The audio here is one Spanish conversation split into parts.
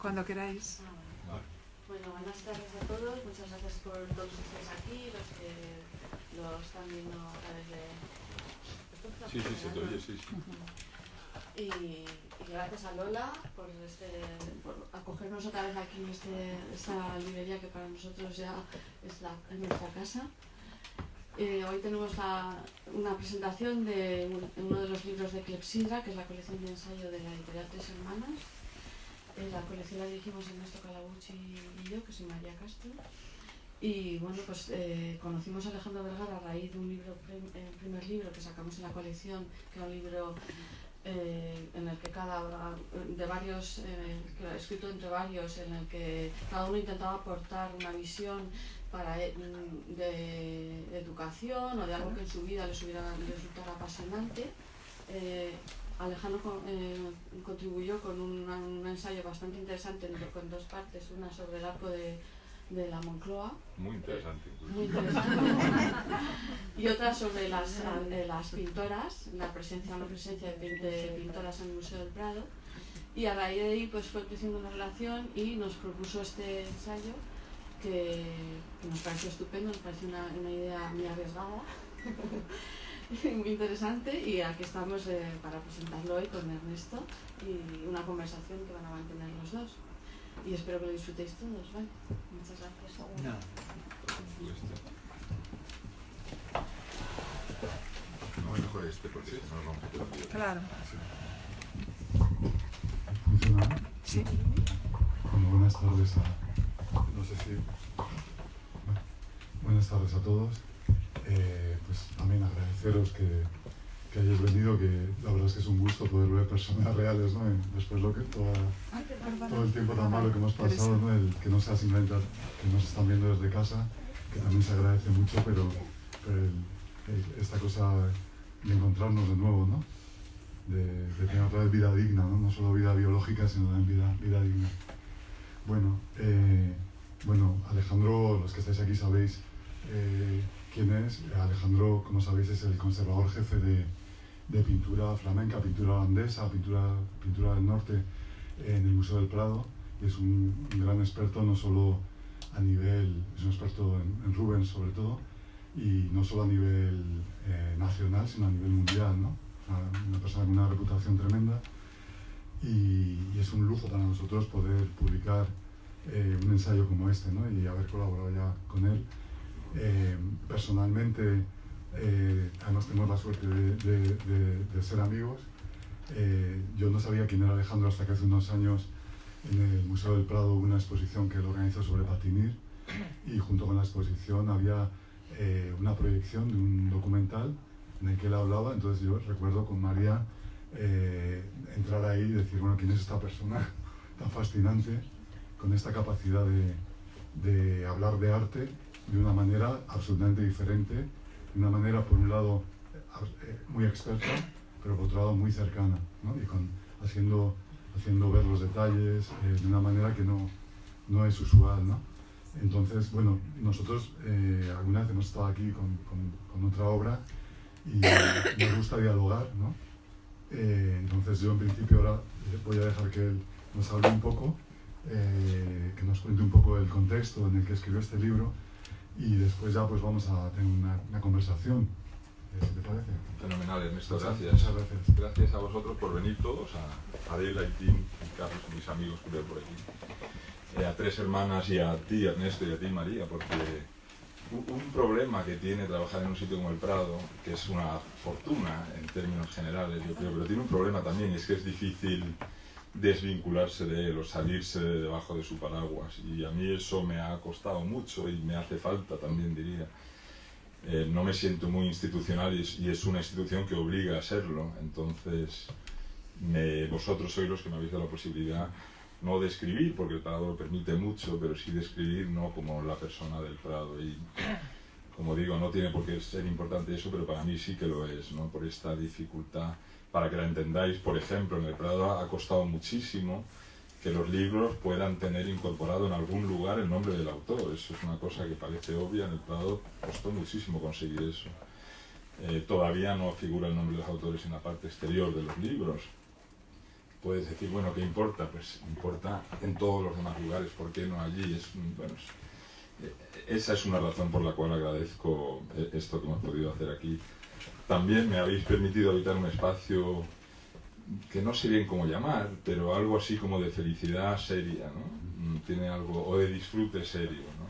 Cuando queráis. Bueno, buenas tardes a todos. Muchas gracias por todos los que estáis aquí, los que lo están viendo a través de... Sí, se te oye, sí. Y gracias a Lola por acogernos otra vez aquí en esta librería que para nosotros ya es nuestra casa. Hoy tenemos una presentación de uno de los libros de Clepsidra, que es la colección de ensayo de la editorial Tres Hermanas. La colección la dirigimos Ernesto Calabucci y yo, que soy María Castro. Y bueno, pues conocimos a Alejandro Vergara a raíz de un primer libro que sacamos en la colección, que era un libro en el que escrito entre varios, en el que cada uno intentaba aportar una visión de educación o de algo que en su vida les resultara apasionante. Alejandro contribuyó con un ensayo bastante interesante con dos partes, una sobre el arco de la Moncloa. Muy interesante. Muy interesante. Y otra sobre las pintoras, una presencia de 20 pintoras en el Museo del Prado. Y a raíz de ahí pues fue creciendo una relación y nos propuso este ensayo que nos pareció estupendo, nos pareció una idea muy arriesgada. Muy interesante, y aquí estamos para presentarlo hoy con Ernesto y una conversación que van a mantener los dos. Y espero que lo disfrutéis todos, ¿vale? Muchas gracias. No, es mejor porque si no rompe todo el día. Claro. ¿Funciona? Sí. Bueno, buenas tardes no sé si... Bueno, buenas tardes a todos. Pues también agradeceros que hayáis venido, que la verdad es que es un gusto poder ver personas reales, ¿no? Después todo el tiempo tan malo que hemos pasado, ¿no? El que no sea simplemente que nos están viendo desde casa, que también se agradece mucho, pero esta cosa de encontrarnos de nuevo, ¿no? De tener otra vez vida digna, ¿no? No solo vida biológica, sino también vida digna. Bueno, Alejandro, los que estáis aquí sabéis quién es. Alejandro, como sabéis, es el conservador jefe de pintura flamenca, pintura holandesa, pintura del norte en el Museo del Prado, y es un gran experto, no solo a nivel, es un experto en Rubens sobre todo, y no solo a nivel nacional, sino a nivel mundial, ¿no? Una persona con una reputación tremenda, y es un lujo para nosotros poder publicar un ensayo como este, ¿no? Y haber colaborado ya con él. Personalmente, además tenemos la suerte de ser amigos. Yo no sabía quién era Alejandro hasta que hace unos años en el Museo del Prado hubo una exposición que él organizó sobre Patinir, y junto con la exposición había una proyección de un documental en el que él hablaba. Entonces yo recuerdo con María entrar ahí y decir, bueno, ¿quién es esta persona tan fascinante, con esta capacidad de hablar de arte de una manera absolutamente diferente, de una manera por un lado muy experta, pero por otro lado muy cercana, ¿no? Y haciendo ver los detalles de una manera que no es usual, ¿no? Entonces, bueno, nosotros alguna vez hemos estado aquí con otra obra y nos gusta dialogar, ¿no? Entonces yo en principio ahora voy a dejar que él nos hable un poco, que nos cuente un poco el contexto en el que escribió este libro, y después ya pues vamos a tener una conversación, ¿te parece? Fenomenal, Ernesto, gracias. Muchas gracias. Gracias a vosotros por venir todos, a Adela y Tim y Carlos, mis amigos que veo por aquí, a Tres Hermanas y a ti, Ernesto, y a ti, María, porque un problema que tiene trabajar en un sitio como el Prado, que es una fortuna en términos generales, yo creo, pero tiene un problema también, y es que es difícil desvincularse de él o salirse de debajo de su paraguas, y a mí eso me ha costado mucho y me hace falta también, diría. No me siento muy institucional y es una institución que obliga a serlo. Entonces vosotros sois los que me habéis dado la posibilidad no de escribir, porque el Prado lo permite mucho, pero sí de escribir, no como la persona del Prado. Y como digo, no tiene por qué ser importante eso, pero para mí sí que lo es, ¿no? Por esta dificultad. Para que la entendáis, por ejemplo, en el Prado ha costado muchísimo que los libros puedan tener incorporado en algún lugar el nombre del autor. Eso es una cosa que parece obvia, en el Prado costó muchísimo conseguir eso. Todavía no figura el nombre de los autores en la parte exterior de los libros, puedes decir, bueno, ¿qué importa? Pues importa en todos los demás lugares, ¿por qué no allí? Esa es una razón por la cual agradezco esto que hemos podido hacer aquí. También me habéis permitido habitar un espacio que no sé bien cómo llamar, pero algo así como de felicidad seria, ¿no? Tiene algo, o de disfrute serio, ¿no?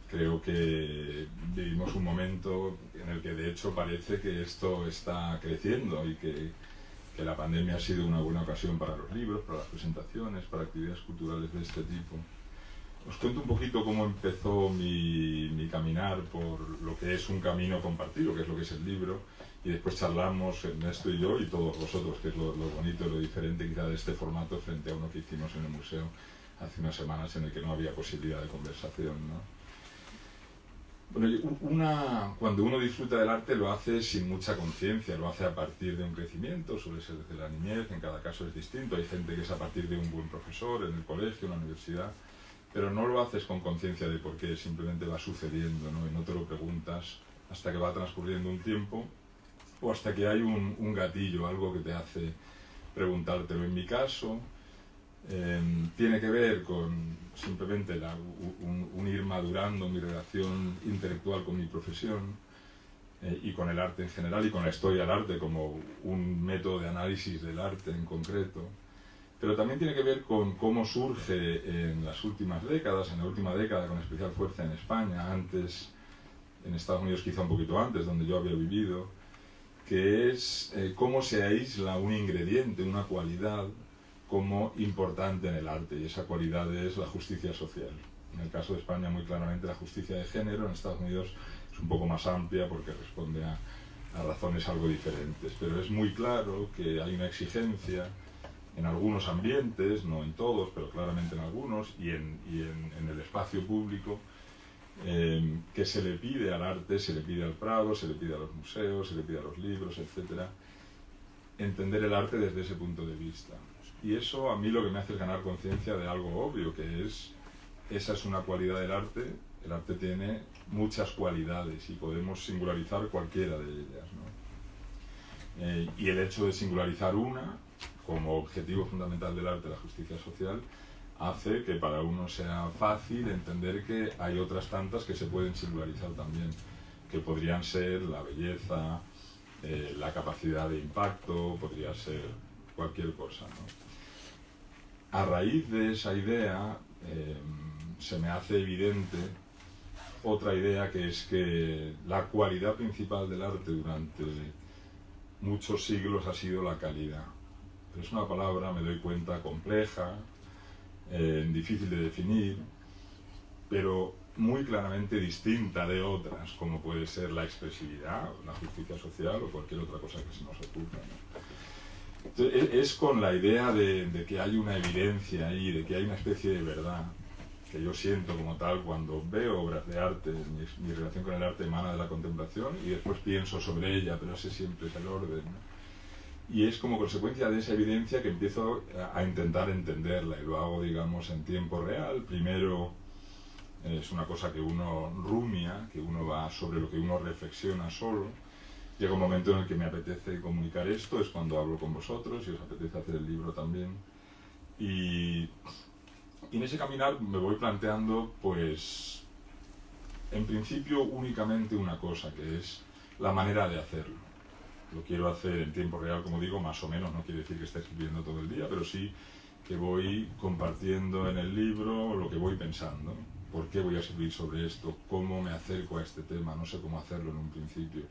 Creo que vivimos un momento en el que de hecho parece que esto está creciendo y que la pandemia ha sido una buena ocasión para los libros, para las presentaciones, para actividades culturales de este tipo. Os cuento un poquito cómo empezó mi caminar por lo que es un camino compartido, que es lo que es el libro, y después charlamos Ernesto y yo y todos vosotros, que es lo bonito, lo diferente quizá de este formato frente a uno que hicimos en el museo hace unas semanas en el que no había posibilidad de conversación, ¿no? Bueno, cuando uno disfruta del arte lo hace sin mucha conciencia, lo hace a partir de un crecimiento, suele ser desde la niñez, en cada caso es distinto, hay gente que es a partir de un buen profesor, en el colegio, en la universidad, pero no lo haces con conciencia de por qué, simplemente va sucediendo, ¿no? Y no te lo preguntas hasta que va transcurriendo un tiempo o hasta que hay un gatillo, algo que te hace preguntártelo. En mi caso, tiene que ver con simplemente un ir madurando mi relación intelectual con mi profesión y con el arte en general y con la historia del arte como un método de análisis del arte en concreto, pero también tiene que ver con cómo surge en las últimas décadas, en la última década con especial fuerza en España, antes en Estados Unidos quizá un poquito antes, donde yo había vivido, que es cómo se aísla un ingrediente, una cualidad como importante en el arte, y esa cualidad es la justicia social. En el caso de España muy claramente la justicia de género, en Estados Unidos es un poco más amplia porque responde a razones algo diferentes, pero es muy claro que hay una exigencia en algunos ambientes, no en todos, pero claramente en algunos, y en el espacio público, que se le pide al arte, se le pide al Prado, se le pide a los museos, se le pide a los libros, etc., entender el arte desde ese punto de vista. Y eso a mí lo que me hace es ganar conciencia de algo obvio, que es, esa es una cualidad del arte, el arte tiene muchas cualidades y podemos singularizar cualquiera de ellas, ¿no? Y el hecho de singularizar una, como objetivo fundamental del arte, la justicia social, hace que para uno sea fácil entender que hay otras tantas que se pueden singularizar también, que podrían ser la belleza, la capacidad de impacto, podría ser cualquier cosa, ¿no? A raíz de esa idea se me hace evidente otra idea, que es que la cualidad principal del arte durante muchos siglos ha sido la calidad. Pero es una palabra, me doy cuenta, compleja, difícil de definir, pero muy claramente distinta de otras, como puede ser la expresividad, la justicia social o cualquier otra cosa que se nos ocurra, ¿no? Entonces, es con la idea de que hay una evidencia ahí, de que hay una especie de verdad, que yo siento como tal cuando veo obras de arte. Mi relación con el arte emana de la contemplación y después pienso sobre ella, pero ese siempre es el orden, ¿no? Y es como consecuencia de esa evidencia que empiezo a intentar entenderla, y lo hago, digamos, en tiempo real. Primero es una cosa que uno rumia, que uno va sobre lo que uno reflexiona solo. Llega un momento en el que me apetece comunicar esto, es cuando hablo con vosotros y os apetece hacer el libro también. Y en ese caminar me voy planteando, pues, en principio únicamente una cosa, que es la manera de hacerlo. Lo quiero hacer en tiempo real, como digo, más o menos, no quiere decir que esté escribiendo todo el día, pero sí que voy compartiendo en el libro lo que voy pensando. ¿Por qué voy a escribir sobre esto? ¿Cómo me acerco a este tema? No sé cómo hacerlo en un principio.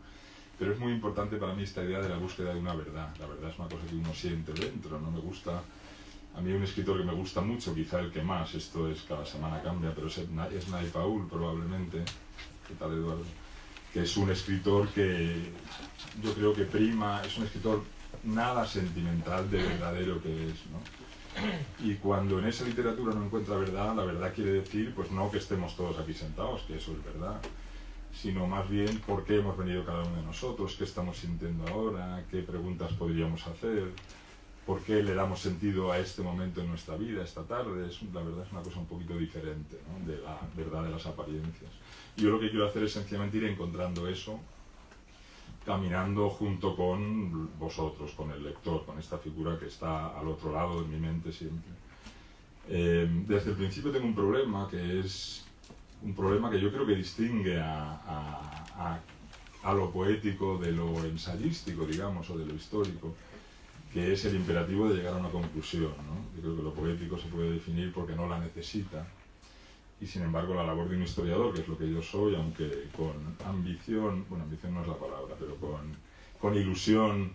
Pero es muy importante para mí esta idea de la búsqueda de una verdad. La verdad es una cosa que uno siente dentro, no me gusta. A mí un escritor que me gusta mucho, quizá el que más, esto es cada semana cambia, pero es Nay Paul probablemente. ¿Qué tal, Eduardo? Que es un escritor que yo creo que prima, es un escritor nada sentimental de verdadero que es, ¿no? Y cuando en esa literatura no encuentra verdad, la verdad quiere decir, pues no que estemos todos aquí sentados, que eso es verdad, sino más bien por qué hemos venido cada uno de nosotros, qué estamos sintiendo ahora, qué preguntas podríamos hacer, por qué le damos sentido a este momento en nuestra vida, esta tarde. La verdad es una cosa un poquito diferente, ¿no?, de la verdad de las apariencias. Yo lo que quiero hacer es sencillamente ir encontrando eso, caminando junto con vosotros, con el lector, con esta figura que está al otro lado de mi mente siempre. Desde el principio tengo un problema que es un problema que yo creo que distingue a lo poético de lo ensayístico, digamos, o de lo histórico, que es el imperativo de llegar a una conclusión, ¿no? Yo creo que lo poético se puede definir porque no la necesita, y sin embargo la labor de un historiador, que es lo que yo soy, aunque con ambición, bueno, ambición no es la palabra, pero con ilusión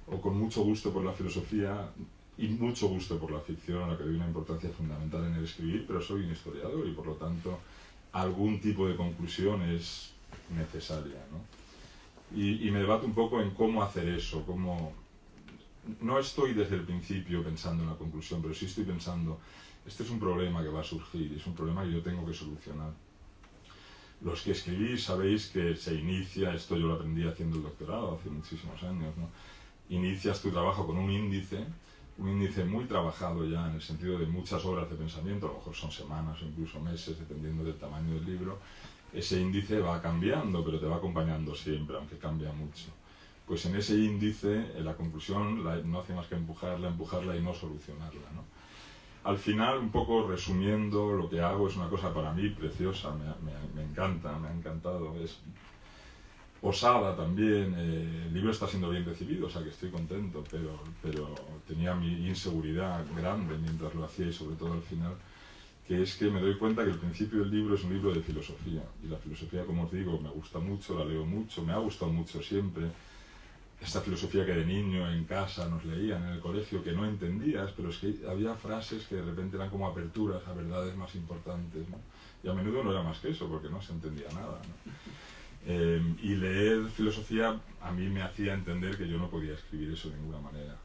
o con mucho gusto por la filosofía y mucho gusto por la ficción, a la que doy una importancia fundamental en el escribir, pero soy un historiador y por lo tanto algún tipo de conclusión es necesaria, ¿no? Y me debato un poco en cómo hacer eso, cómo... No estoy desde el principio pensando en la conclusión, pero sí estoy pensando, este es un problema que va a surgir, es un problema que yo tengo que solucionar. Los que escribís sabéis que se inicia, esto yo lo aprendí haciendo el doctorado hace muchísimos años, ¿no? Inicias tu trabajo con un índice muy trabajado ya en el sentido de muchas horas de pensamiento, a lo mejor son semanas o incluso meses, dependiendo del tamaño del libro. Ese índice va cambiando, pero te va acompañando siempre, aunque cambia mucho. Pues en ese índice, la conclusión no hace más que empujarla y no solucionarla, ¿no? Al final, un poco resumiendo, lo que hago es una cosa para mí preciosa, me encanta, me ha encantado, es osada también, el libro está siendo bien recibido, o sea que estoy contento, pero tenía mi inseguridad grande mientras lo hacía y sobre todo al final, que es que me doy cuenta que el principio del libro es un libro de filosofía, y la filosofía, como os digo, me gusta mucho, la leo mucho, me ha gustado mucho siempre. Esta filosofía que de niño en casa nos leían en el colegio, que no entendías, pero es que había frases que de repente eran como aperturas a verdades más importantes, ¿no? Y a menudo no era más que eso, porque no se entendía nada, ¿no? Y leer filosofía a mí me hacía entender que yo no podía escribir eso de ninguna manera.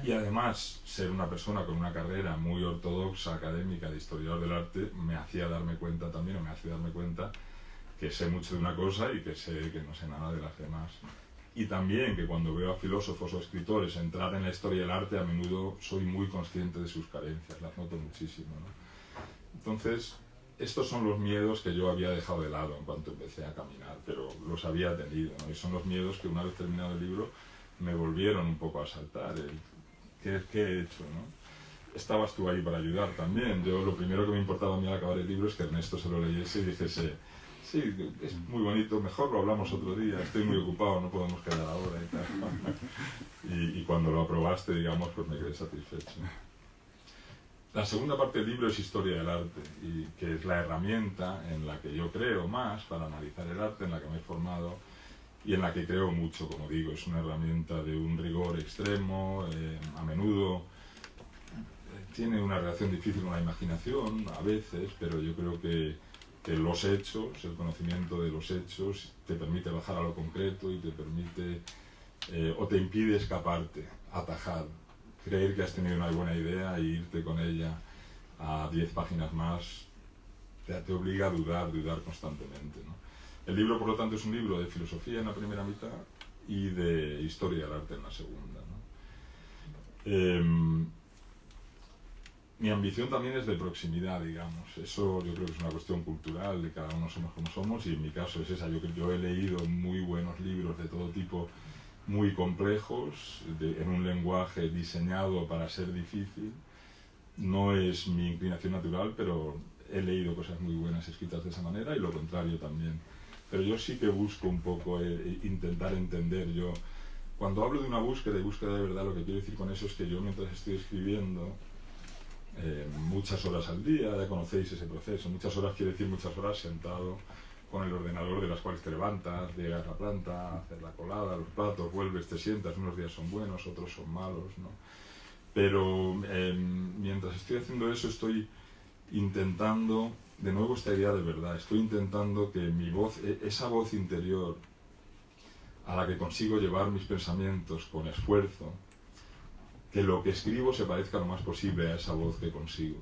Y además, ser una persona con una carrera muy ortodoxa, académica, de historiador del arte, me hacía darme cuenta también, o me hace darme cuenta, que sé mucho de una cosa y que sé que no sé nada de las demás. Y también que cuando veo a filósofos o escritores entrar en la historia del arte, a menudo soy muy consciente de sus carencias, las noto muchísimo, ¿no? Entonces, estos son los miedos que yo había dejado de lado en cuanto empecé a caminar, pero los había tenido, ¿no? Y son los miedos que una vez terminado el libro me volvieron un poco a saltar. ¿Qué he hecho, no? Estabas tú ahí para ayudar también. Yo lo primero que me importaba a mí al acabar el libro es que Ernesto se lo leyese y dijese: sí, es muy bonito, mejor lo hablamos otro día, estoy muy ocupado, no podemos quedar ahora y tal. Y cuando lo aprobaste, digamos, pues me quedé satisfecho. La segunda parte del libro es historia del arte, y que es la herramienta en la que yo creo más para analizar el arte, en la que me he formado y en la que creo mucho, como digo. Es una herramienta de un rigor extremo, a menudo tiene una relación difícil con la imaginación, a veces, pero yo creo que los hechos, el conocimiento de los hechos, te permite bajar a lo concreto y te permite, o te impide escaparte, atajar, creer que has tenido una buena idea e irte con ella a 10 páginas más, te obliga a dudar constantemente, ¿no? El libro, por lo tanto, es un libro de filosofía en la primera mitad y de historia del arte en la segunda, ¿no? Mi ambición también es de proximidad, digamos. Eso yo creo que es una cuestión cultural, de cada uno somos como somos, y en mi caso es esa. Yo he leído muy buenos libros de todo tipo, muy complejos, en un lenguaje diseñado para ser difícil. No es mi inclinación natural, pero he leído cosas muy buenas escritas de esa manera, y lo contrario también. Pero yo sí que busco un poco intentar entender. Yo, cuando hablo de una búsqueda y búsqueda de verdad, lo que quiero decir con eso es que yo, mientras estoy escribiendo, muchas horas al día, ya conocéis ese proceso, muchas horas quiere decir muchas horas sentado con el ordenador, de las cuales te levantas, llegas a la planta, haces la colada, los platos, vuelves, te sientas, unos días son buenos, otros son malos, ¿no? Pero mientras estoy haciendo eso, estoy intentando, de nuevo esta idea de verdad, estoy intentando que mi voz, esa voz interior a la que consigo llevar mis pensamientos con esfuerzo, que lo que escribo se parezca lo más posible a esa voz que consigo.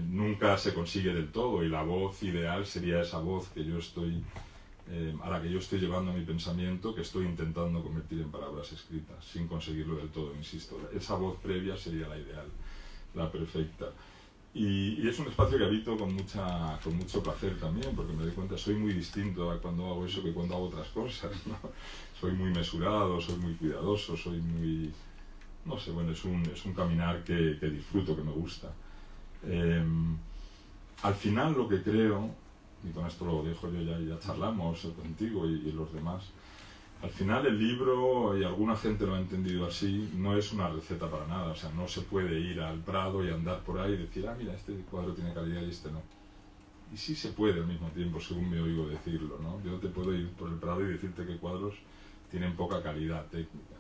Nunca se consigue del todo, y la voz ideal sería esa voz que yo estoy, a la que yo estoy llevando mi pensamiento, que estoy intentando convertir en palabras escritas, sin conseguirlo del todo, insisto. Esa voz previa sería la ideal, la perfecta. Y es un espacio que habito con mucho placer también, porque me doy cuenta, soy muy distinto a cuando hago eso que cuando hago otras cosas, ¿no? Soy muy mesurado, soy muy cuidadoso, soy muy... no sé, bueno, es un caminar que disfruto, que me gusta. Al final lo que creo, y con esto lo dejo yo ya charlamos contigo y los demás, al final el libro, y alguna gente lo ha entendido así, no es una receta para nada. O sea, no se puede ir al Prado y andar por ahí y decir, ah, mira, este cuadro tiene calidad y este no. Y sí se puede al mismo tiempo, según me oigo decirlo, ¿no? Yo te puedo ir por el Prado y decirte que cuadros tienen poca calidad técnica.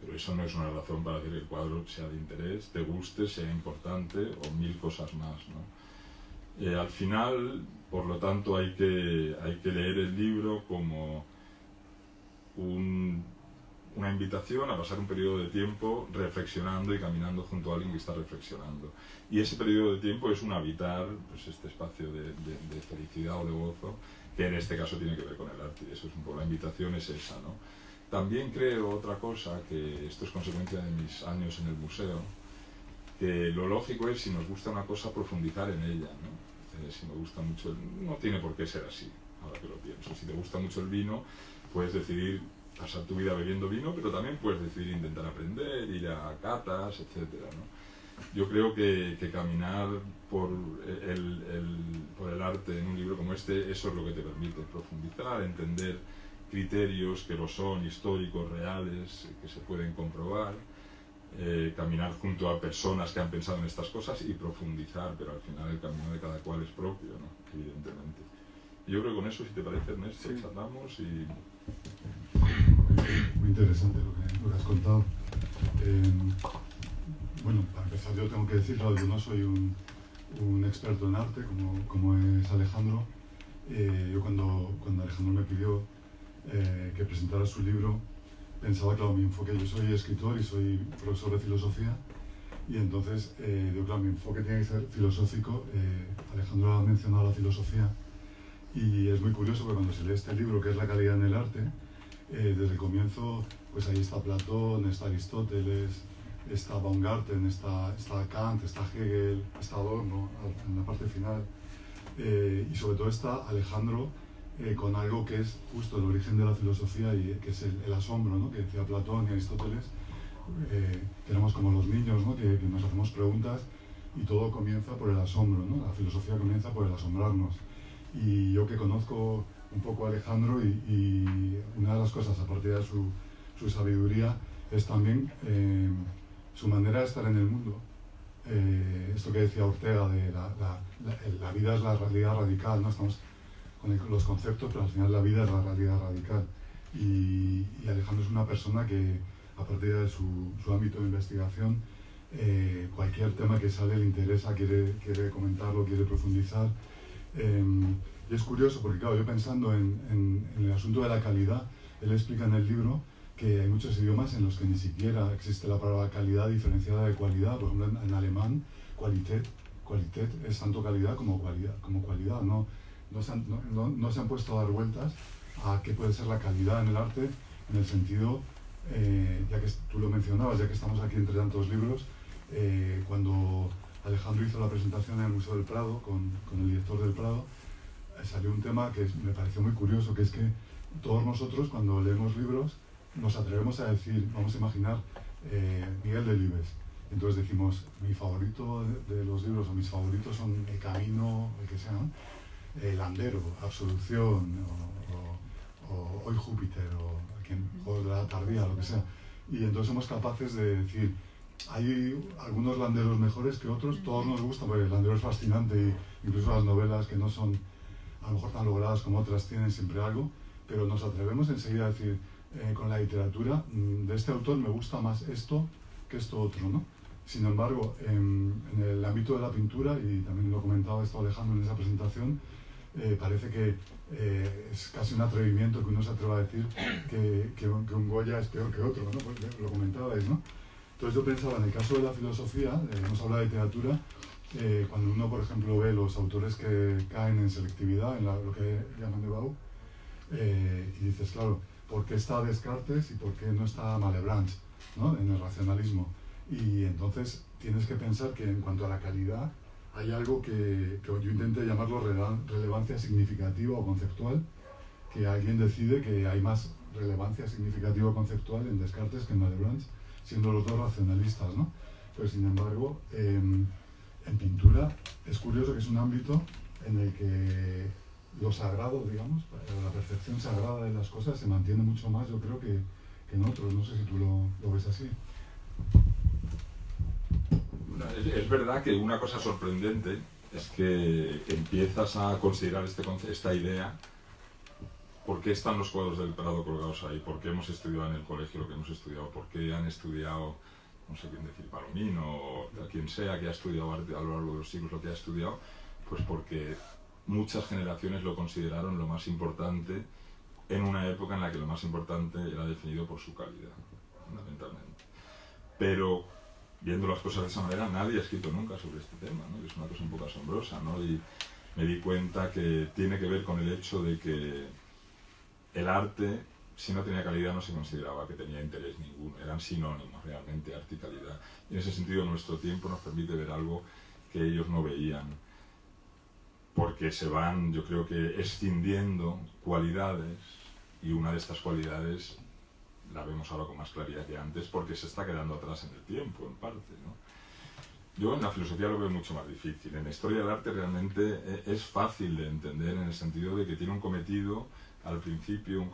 Pero eso no es una razón para decir que el cuadro sea de interés, te guste, sea importante o mil cosas más, ¿no? Al final, por lo tanto, hay que leer el libro como una invitación a pasar un periodo de tiempo reflexionando y caminando junto a alguien que está reflexionando. Y ese periodo de tiempo es un habitar, pues, este espacio de felicidad o de gozo, que en este caso tiene que ver con el arte. Y eso es un poco, la invitación es esa, ¿no? También creo otra cosa, que esto es consecuencia de mis años en el museo, que lo lógico es, si nos gusta una cosa, profundizar en ella, ¿no? Si me gusta mucho, no tiene por qué ser así, ahora que lo pienso. Si te gusta mucho el vino, puedes decidir pasar tu vida bebiendo vino, pero también puedes decidir intentar aprender, ir a catas, etcétera, ¿no? Yo creo que caminar por el arte en un libro como este, eso es lo que te permite profundizar, entender criterios que lo son, históricos, reales, que se pueden comprobar, caminar junto a personas que han pensado en estas cosas y profundizar, pero al final el camino de cada cual es propio, ¿no? Evidentemente. Yo creo que con eso, si te parece, Ernesto, sí, charlamos y... Muy interesante lo que has contado. Bueno, para empezar yo tengo que decir, claro, yo no soy un experto en arte como es Alejandro. Yo cuando Alejandro me pidió que presentara su libro, pensaba, claro, mi enfoque, yo soy escritor y soy profesor de filosofía, y entonces, yo, claro, mi enfoque tiene que ser filosófico. Alejandro ha mencionado la filosofía, y es muy curioso porque cuando se lee este libro, que es La calidad en el arte, desde el comienzo, pues ahí está Platón, está Aristóteles, está Baumgarten, está Kant, está Hegel, está Adorno en la parte final, y sobre todo está Alejandro con algo que es justo el origen de la filosofía, y que es el asombro, ¿no? Que decía Platón y Aristóteles. Tenemos como los niños, ¿no? que nos hacemos preguntas y todo comienza por el asombro, ¿no? La filosofía comienza por el asombrarnos. Y yo, que conozco un poco a Alejandro, y una de las cosas, aparte de su sabiduría, es también su manera de estar en el mundo. Esto que decía Ortega de la vida es la realidad radical, ¿no? Estamos con los conceptos, pero al final la vida es la realidad radical. Y Alejandro es una persona que, a partir de su ámbito de investigación, cualquier tema que sale le interesa, quiere comentarlo, quiere profundizar. Y es curioso porque, claro, yo pensando en el asunto de la calidad, él explica en el libro que hay muchos idiomas en los que ni siquiera existe la palabra calidad diferenciada de cualidad. Por ejemplo, en alemán, Qualität es tanto calidad como cualidad. No se han puesto a dar vueltas a qué puede ser la calidad en el arte, en el sentido, ya que tú lo mencionabas, ya que estamos aquí entre tantos libros, cuando Alejandro hizo la presentación en el Museo del Prado con el director del Prado, salió un tema que me pareció muy curioso, que es que todos nosotros, cuando leemos libros, nos atrevemos a decir, vamos a imaginar, Miguel Delibes. Entonces decimos, mi favorito de los libros, o mis favoritos son El Camino, el que sea, ¿no? Landero, Absolución, o Hoy Júpiter, o La Tardía, lo que sea. Y entonces somos capaces de decir, hay algunos landeros mejores que otros, todos nos gustan, porque el landero es fascinante, y incluso las novelas, que no son a lo mejor tan logradas como otras, tienen siempre algo, pero nos atrevemos enseguida a decir, con la literatura, de este autor me gusta más esto que esto otro, ¿no? Sin embargo, en el ámbito de la pintura, y también lo comentaba esto Alejandro en esa presentación, parece que es casi un atrevimiento que uno se atreva a decir que un Goya es peor que otro, ¿no? Pues lo comentabais, ¿no? Entonces yo pensaba, en el caso de la filosofía, hemos hablado de literatura, cuando uno, por ejemplo, ve los autores que caen en selectividad, en lo que llaman Debau, y dices, claro, ¿por qué está Descartes y por qué no está Malebranche, ¿no? En el racionalismo? Y entonces tienes que pensar que en cuanto a la calidad hay algo que yo intenté llamarlo relevancia significativa o conceptual, que alguien decide que hay más relevancia significativa o conceptual en Descartes que en Malebranche, siendo los dos racionalistas, ¿no? Pero sin embargo, en pintura es curioso que es un ámbito en el que lo sagrado, digamos, la percepción sagrada de las cosas se mantiene mucho más, yo creo, que en otros. No sé si tú lo ves así. Es verdad que una cosa sorprendente es que empiezas a considerar esta idea. ¿Por qué están los cuadros del Prado colgados ahí? ¿Por qué hemos estudiado en el colegio lo que hemos estudiado? ¿Por qué han estudiado, no sé quién decir, Palomino o quien sea que ha estudiado arte a lo largo de los siglos lo que ha estudiado? Pues porque muchas generaciones lo consideraron lo más importante en una época en la que lo más importante era definido por su calidad, fundamentalmente. Pero, viendo las cosas de esa manera, nadie ha escrito nunca sobre este tema, ¿no? Es una cosa un poco asombrosa, ¿no? Y me di cuenta que tiene que ver con el hecho de que el arte, si no tenía calidad, no se consideraba que tenía interés ninguno, eran sinónimos realmente, arte y calidad. Y en ese sentido nuestro tiempo nos permite ver algo que ellos no veían, porque se van, yo creo que, escindiendo cualidades, y una de estas cualidades la vemos ahora con más claridad que antes, porque se está quedando atrás en el tiempo, en parte, ¿no? Yo en la filosofía lo veo mucho más difícil. En la historia del arte realmente es fácil de entender, en el sentido de que tiene un cometido, al principio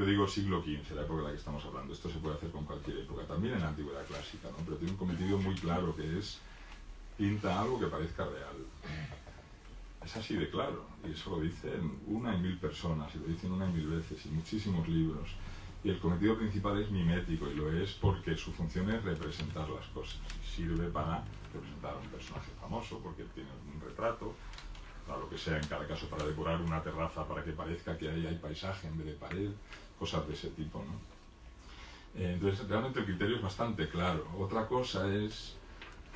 digo siglo XV, la época de la que estamos hablando. Esto se puede hacer con cualquier época, también en la antigüedad clásica, ¿no? Pero tiene un cometido muy claro, que es pinta algo que parezca real. Es así de claro, y eso lo dicen una en 1000 personas, y lo dicen una en 1000 veces, y muchísimos libros. Y el cometido principal es mimético, y lo es porque su función es representar las cosas. Sirve para representar a un personaje famoso, porque tiene un retrato, para lo que sea, en cada caso para decorar una terraza, para que parezca que ahí hay paisaje en vez de pared, cosas de ese tipo, ¿no? Entonces, realmente el criterio es bastante claro. Otra cosa es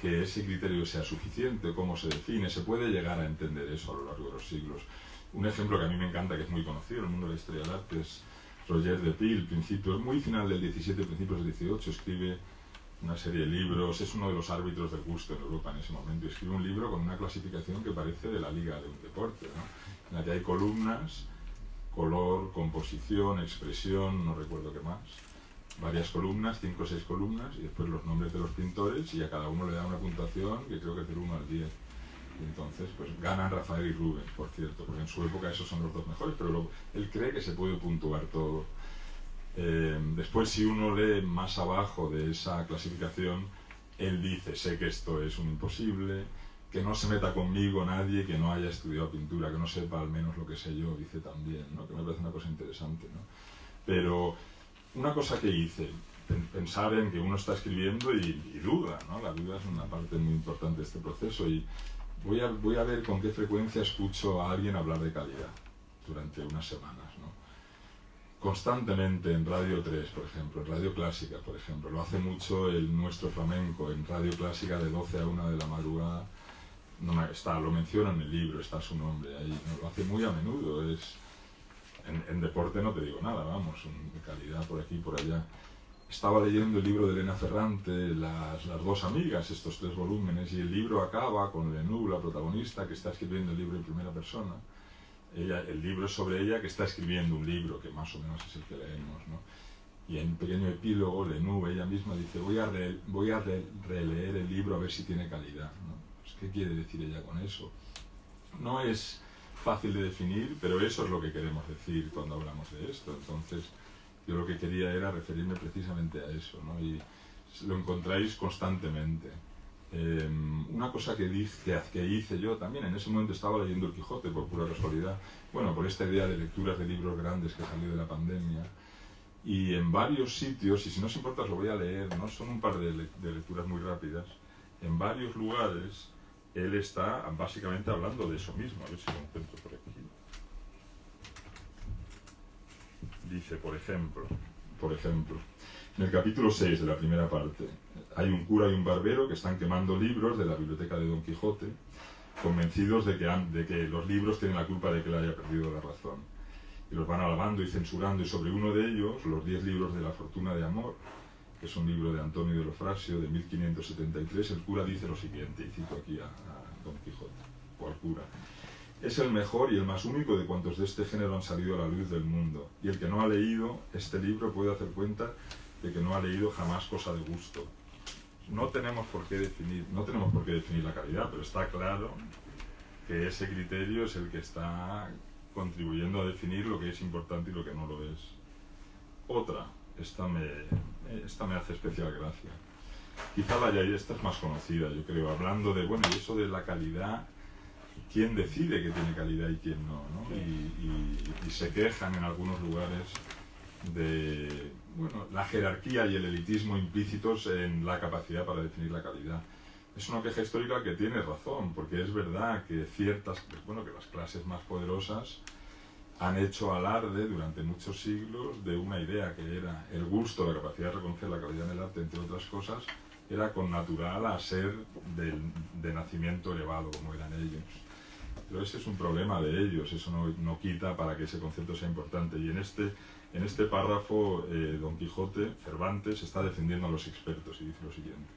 que ese criterio sea suficiente, cómo se define. Se puede llegar a entender eso a lo largo de los siglos. Un ejemplo que a mí me encanta, que es muy conocido en el mundo de la historia del arte, es Roger de Pile, muy final del 17, principios del 18, escribe una serie de libros, es uno de los árbitros del gusto en Europa en ese momento, y escribe un libro con una clasificación que parece de la liga de un deporte, ¿no? En la que hay columnas, color, composición, expresión, no recuerdo qué más, varias columnas, 5 o 6 columnas, y después los nombres de los pintores, y a cada uno le da una puntuación que creo que es del 1 al 10. Y entonces, pues ganan Rafael y Rubens, por cierto, porque en su época esos son los dos mejores, pero él cree que se puede puntuar todo. Después, si uno lee más abajo de esa clasificación, él dice, sé que esto es un imposible, que no se meta conmigo nadie que no haya estudiado pintura, que no sepa al menos lo que sé yo, dice también, ¿no? Que me parece una cosa interesante, ¿no? Pero una cosa que hice, pensar en que uno está escribiendo y duda, ¿no? La duda es una parte muy importante de este proceso, y voy a ver con qué frecuencia escucho a alguien hablar de calidad durante unas semanas, ¿no? Constantemente en Radio 3, por ejemplo, en Radio Clásica, por ejemplo, lo hace mucho el Nuestro Flamenco, en Radio Clásica de 12 a 1 de la madrugada, lo menciona en el libro, está su nombre ahí, ¿no? Lo hace muy a menudo, en deporte no te digo nada, vamos, en calidad por aquí y por allá. Estaba leyendo el libro de Elena Ferrante, las dos amigas, estos 3 volúmenes, y el libro acaba con Lenú, la protagonista, que está escribiendo el libro en primera persona. El libro es sobre ella, que está escribiendo un libro, que más o menos es el que leemos, ¿no? Y en un pequeño epílogo, Lenú, ella misma dice, voy a releer el libro a ver si tiene calidad, ¿no? Pues, ¿qué quiere decir ella con eso? No es fácil de definir, pero eso es lo que queremos decir cuando hablamos de esto. Entonces, yo lo que quería era referirme precisamente a eso, ¿no? Y lo encontráis constantemente. Una cosa que hice yo también, en ese momento estaba leyendo El Quijote por pura casualidad, bueno, por esta idea de lecturas de libros grandes que salió de la pandemia, y en varios sitios, y si no os importa os lo voy a leer, ¿no? Son un par de lecturas muy rápidas, en varios lugares él está básicamente hablando de eso mismo, a ver si lo encuentro por aquí. Dice, por ejemplo, en el capítulo 6 de la primera parte, hay un cura y un barbero que están quemando libros de la biblioteca de Don Quijote, convencidos de que los libros tienen la culpa de que él haya perdido la razón. Y los van alabando y censurando, y sobre uno de ellos, los 10 libros de la fortuna de amor, que es un libro de Antonio de Lofrasio de 1573, el cura dice lo siguiente, y cito aquí a Don Quijote, o al cura: es el mejor y el más único de cuantos de este género han salido a la luz del mundo, y el que no ha leído este libro puede hacer cuenta de que no ha leído jamás cosa de gusto. No tenemos por qué definir la calidad, pero está claro que ese criterio es el que está contribuyendo a definir lo que es importante y lo que no lo es. Otra, esta me hace especial gracia. Quizá esta es más conocida, yo creo, hablando de, bueno, y eso de la calidad, quién decide que tiene calidad y quién no, ¿no? Y se quejan en algunos lugares de, bueno, la jerarquía y el elitismo implícitos en la capacidad para definir la calidad. Es una queja histórica que tiene razón, porque es verdad que que las clases más poderosas han hecho alarde durante muchos siglos de una idea que era el gusto, la capacidad de reconocer la calidad en el arte, entre otras cosas, era connatural a ser de nacimiento elevado, como eran ellos. Pero ese es un problema de ellos, eso no quita para que ese concepto sea importante. Y en este párrafo, Don Quijote, Cervantes, está defendiendo a los expertos y dice lo siguiente.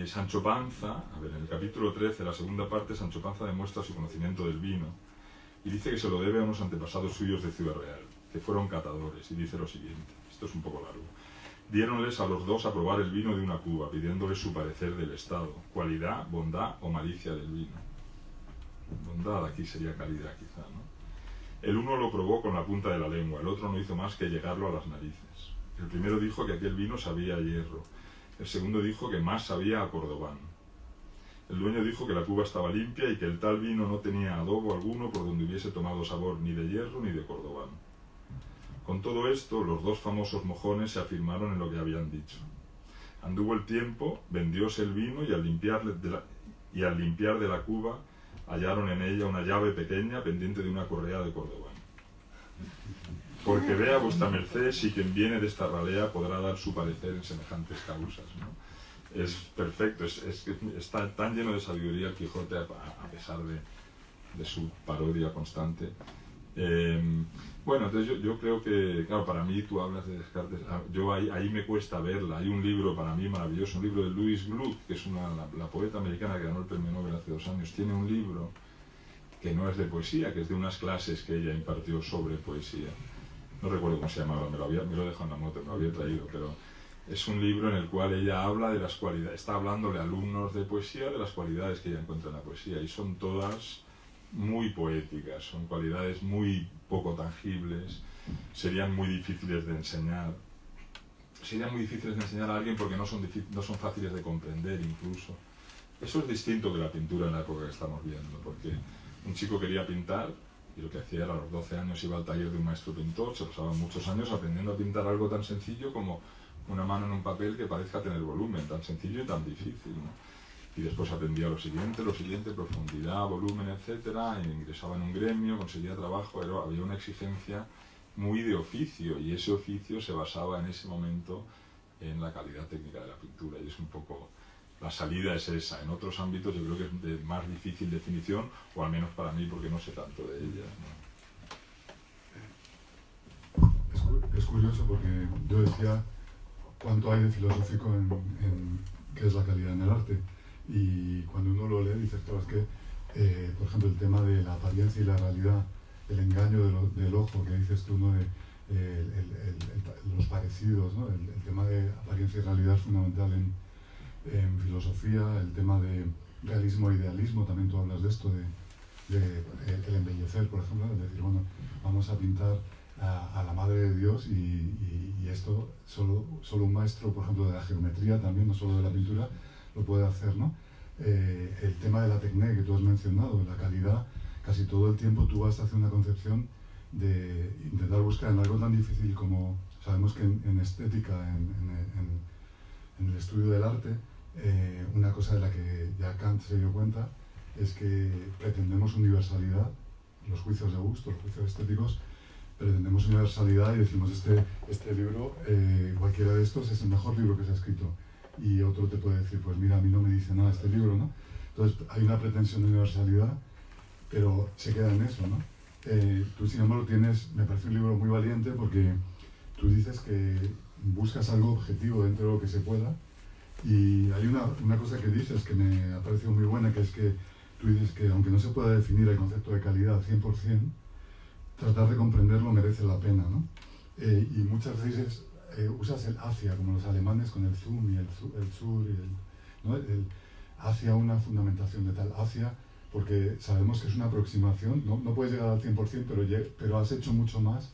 Sancho Panza, en el capítulo 13, la segunda parte, Sancho Panza demuestra su conocimiento del vino y dice que se lo debe a unos antepasados suyos de Ciudad Real, que fueron catadores, y dice lo siguiente, esto es un poco largo. Diéronles a los dos a probar el vino de una cuba, pidiéndoles su parecer del estado, cualidad, bondad o malicia del vino. Bondad aquí sería calidad quizá, ¿no? El uno lo probó con la punta de la lengua, el otro no hizo más que llegarlo a las narices. El primero dijo que aquel vino sabía a hierro, el segundo dijo que más sabía a cordobán. El dueño dijo que la cuba estaba limpia y que el tal vino no tenía adobo alguno por donde hubiese tomado sabor ni de hierro ni de cordobán. Con todo esto, los dos famosos mojones se afirmaron en lo que habían dicho. Anduvo el tiempo, vendióse el vino y al limpiar de la cuba hallaron en ella una llave pequeña pendiente de una correa de cordobán. Porque vea vuestra merced si quien viene de esta ralea podrá dar su parecer en semejantes causas, ¿no? Es perfecto, está tan lleno de sabiduría el Quijote a pesar de su parodia constante. Bueno, entonces yo creo que, claro, para mí tú hablas de Descartes, ahí me cuesta verla. Hay un libro para mí maravilloso, un libro de Louise Gluck, que es la poeta americana que ganó el premio Nobel hace 2 años. Tiene un libro que no es de poesía, que es de unas clases que ella impartió sobre poesía. No recuerdo cómo se llamaba, me lo dejo en la moto, me lo había traído, pero es un libro en el cual ella habla de las cualidades, está hablándole a alumnos de poesía de las cualidades que ella encuentra en la poesía, y son todas muy poéticas, son cualidades muy poco tangibles, serían muy difíciles de enseñar. Serían muy difíciles de enseñar a alguien porque no son fáciles de comprender incluso. Eso es distinto que la pintura en la época que estamos viendo, porque un chico quería pintar y lo que hacía era a los 12 años iba al taller de un maestro pintor, se pasaban muchos años aprendiendo a pintar algo tan sencillo como una mano en un papel que parezca tener volumen, tan sencillo y tan difícil, ¿no? Y después aprendía lo siguiente, profundidad, volumen, etcétera, e ingresaba en un gremio, conseguía trabajo, había una exigencia muy de oficio, y ese oficio se basaba en ese momento en la calidad técnica de la pintura, y es un poco, la salida es esa. En otros ámbitos yo creo que es de más difícil definición, o al menos para mí, porque no sé tanto de ella, ¿no? Es curioso porque yo decía cuánto hay de filosófico en qué es la calidad en el arte. Y cuando uno lo lee, dices, claro, es que, por ejemplo, el tema de la apariencia y la realidad, el engaño del ojo, que dices tú, ¿no? Los parecidos, ¿no? El tema de apariencia y realidad es fundamental en filosofía, el tema de realismo e idealismo, también tú hablas de esto, el embellecer, por ejemplo, es decir, bueno, vamos a pintar a la Madre de Dios y esto solo un maestro, por ejemplo, de la geometría también, no solo de la pintura, lo puede hacer, ¿no? El tema de la técnica que tú has mencionado, de la calidad, casi todo el tiempo tú vas hacia una concepción de intentar buscar en algo tan difícil como, sabemos que en estética, en el estudio del arte, una cosa de la que ya Kant se dio cuenta es que pretendemos universalidad, los juicios de gusto, los juicios estéticos, pretendemos universalidad y decimos este libro, cualquiera de estos es el mejor libro que se ha escrito. Y otro te puede decir, pues mira, a mí no me dice nada este libro, ¿no? Entonces hay una pretensión de universalidad, pero se queda en eso, ¿no? Tú, sin embargo, me parece un libro muy valiente porque tú dices que buscas algo objetivo dentro de lo que se pueda. Y hay una cosa que dices que me ha parecido muy buena, que es que tú dices que aunque no se pueda definir el concepto de calidad 100%, tratar de comprenderlo merece la pena, ¿no? Y muchas veces usas el hacia, como los alemanes con el zum y el sur, y ¿no? Hacia una fundamentación de tal hacia, porque sabemos que es una aproximación, no puedes llegar al 100%, pero has hecho mucho más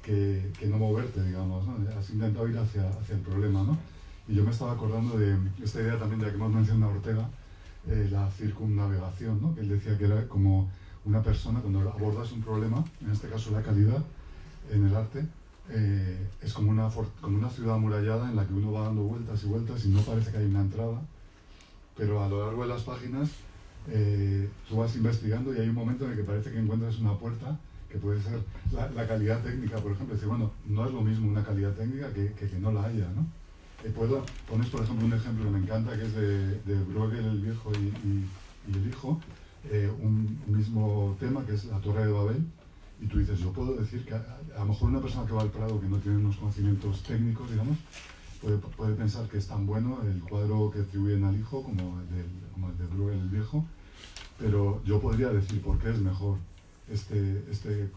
que no moverte, digamos, ¿no? Has intentado ir hacia el problema, ¿no? Y yo me estaba acordando de esta idea también, ya que hemos mencionado a Ortega, la circunnavegación, ¿no? Que él decía que era como una persona, cuando abordas un problema, en este caso la calidad en el arte, es como una ciudad amurallada en la que uno va dando vueltas y vueltas y no parece que hay una entrada, pero a lo largo de las páginas tú vas investigando y hay un momento en el que parece que encuentras una puerta que puede ser la calidad técnica, por ejemplo. Decir, bueno, no es lo mismo una calidad técnica que no la haya, ¿no? Pones, por ejemplo, un ejemplo que me encanta, que es de Bruegel el Viejo y el Hijo, un mismo tema, que es la Torre de Babel, y tú dices, yo puedo decir que a lo mejor una persona que va al Prado, que no tiene unos conocimientos técnicos, digamos, puede pensar que es tan bueno el cuadro que atribuyen al Hijo como el de Bruegel el Viejo, pero yo podría decir por qué es mejor el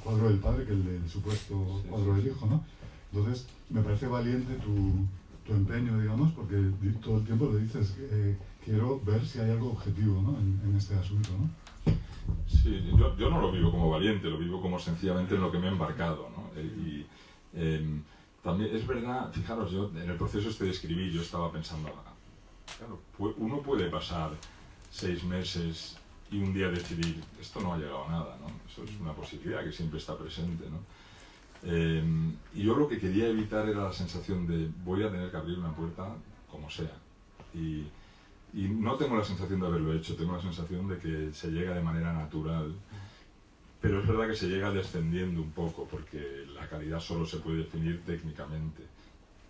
cuadro del padre que el del supuesto cuadro del hijo, ¿no? Entonces, me parece valiente tu empeño, digamos, porque todo el tiempo le dices, quiero ver si hay algo objetivo, ¿no? en este asunto, ¿no? Sí, yo no lo vivo como valiente, lo vivo como sencillamente en lo que me he embarcado, ¿no? También es verdad, fijaros, yo en el proceso de escribir, yo estaba pensando, claro, uno puede pasar 6 meses y un día decidir, esto no ha llegado a nada, ¿no? Eso es una posibilidad que siempre está presente, ¿no? Y yo lo que quería evitar era la sensación de voy a tener que abrir una puerta como sea. Y no tengo la sensación de haberlo hecho, tengo la sensación de que se llega de manera natural, pero es verdad que se llega descendiendo un poco, porque la calidad solo se puede definir técnicamente.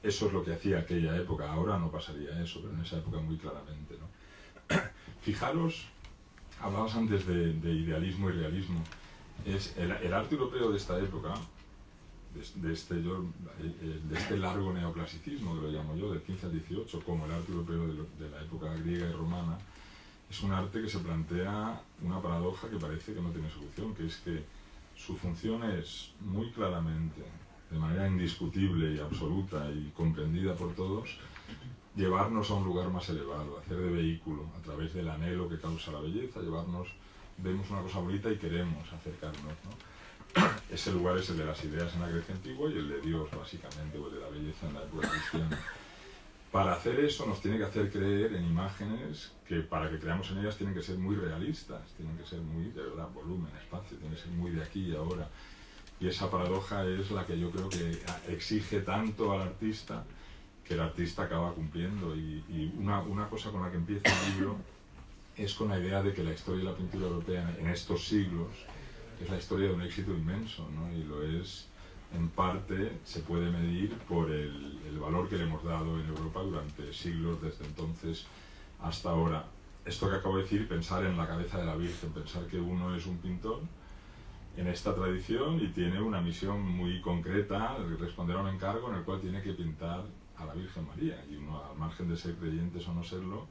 Eso es lo que hacía aquella época, ahora no pasaría eso, pero en esa época muy claramente, ¿no? Fijaros, hablabas antes de idealismo y realismo. Es el arte europeo de esta época, de este largo neoclasicismo, que lo llamo yo, del 15 al 18, como el arte europeo de la época griega y romana, es un arte que se plantea una paradoja que parece que no tiene solución, que es que su función es muy claramente, de manera indiscutible y absoluta y comprendida por todos, llevarnos a un lugar más elevado, hacer de vehículo, a través del anhelo que causa la belleza, vemos una cosa bonita y queremos acercarnos, ¿no? Ese lugar es el de las ideas en la Grecia antigua y el de Dios, básicamente, o el de la belleza en la época cristiana. Para hacer eso nos tiene que hacer creer en imágenes que, para que creamos en ellas, tienen que ser muy realistas, tienen que ser muy, de verdad, volumen, espacio, tienen que ser muy de aquí y ahora. Y esa paradoja es la que yo creo que exige tanto al artista, que el artista acaba cumpliendo. Y una cosa con la que empieza el libro es con la idea de que la historia de la pintura europea en estos siglos es la historia de un éxito inmenso, ¿no? Y lo es, en parte, se puede medir por el valor que le hemos dado en Europa durante siglos, desde entonces hasta ahora. Esto que acabo de decir, pensar en la cabeza de la Virgen, pensar que uno es un pintor en esta tradición y tiene una misión muy concreta, responder a un encargo en el cual tiene que pintar a la Virgen María, y uno, al margen de ser creyentes o no serlo,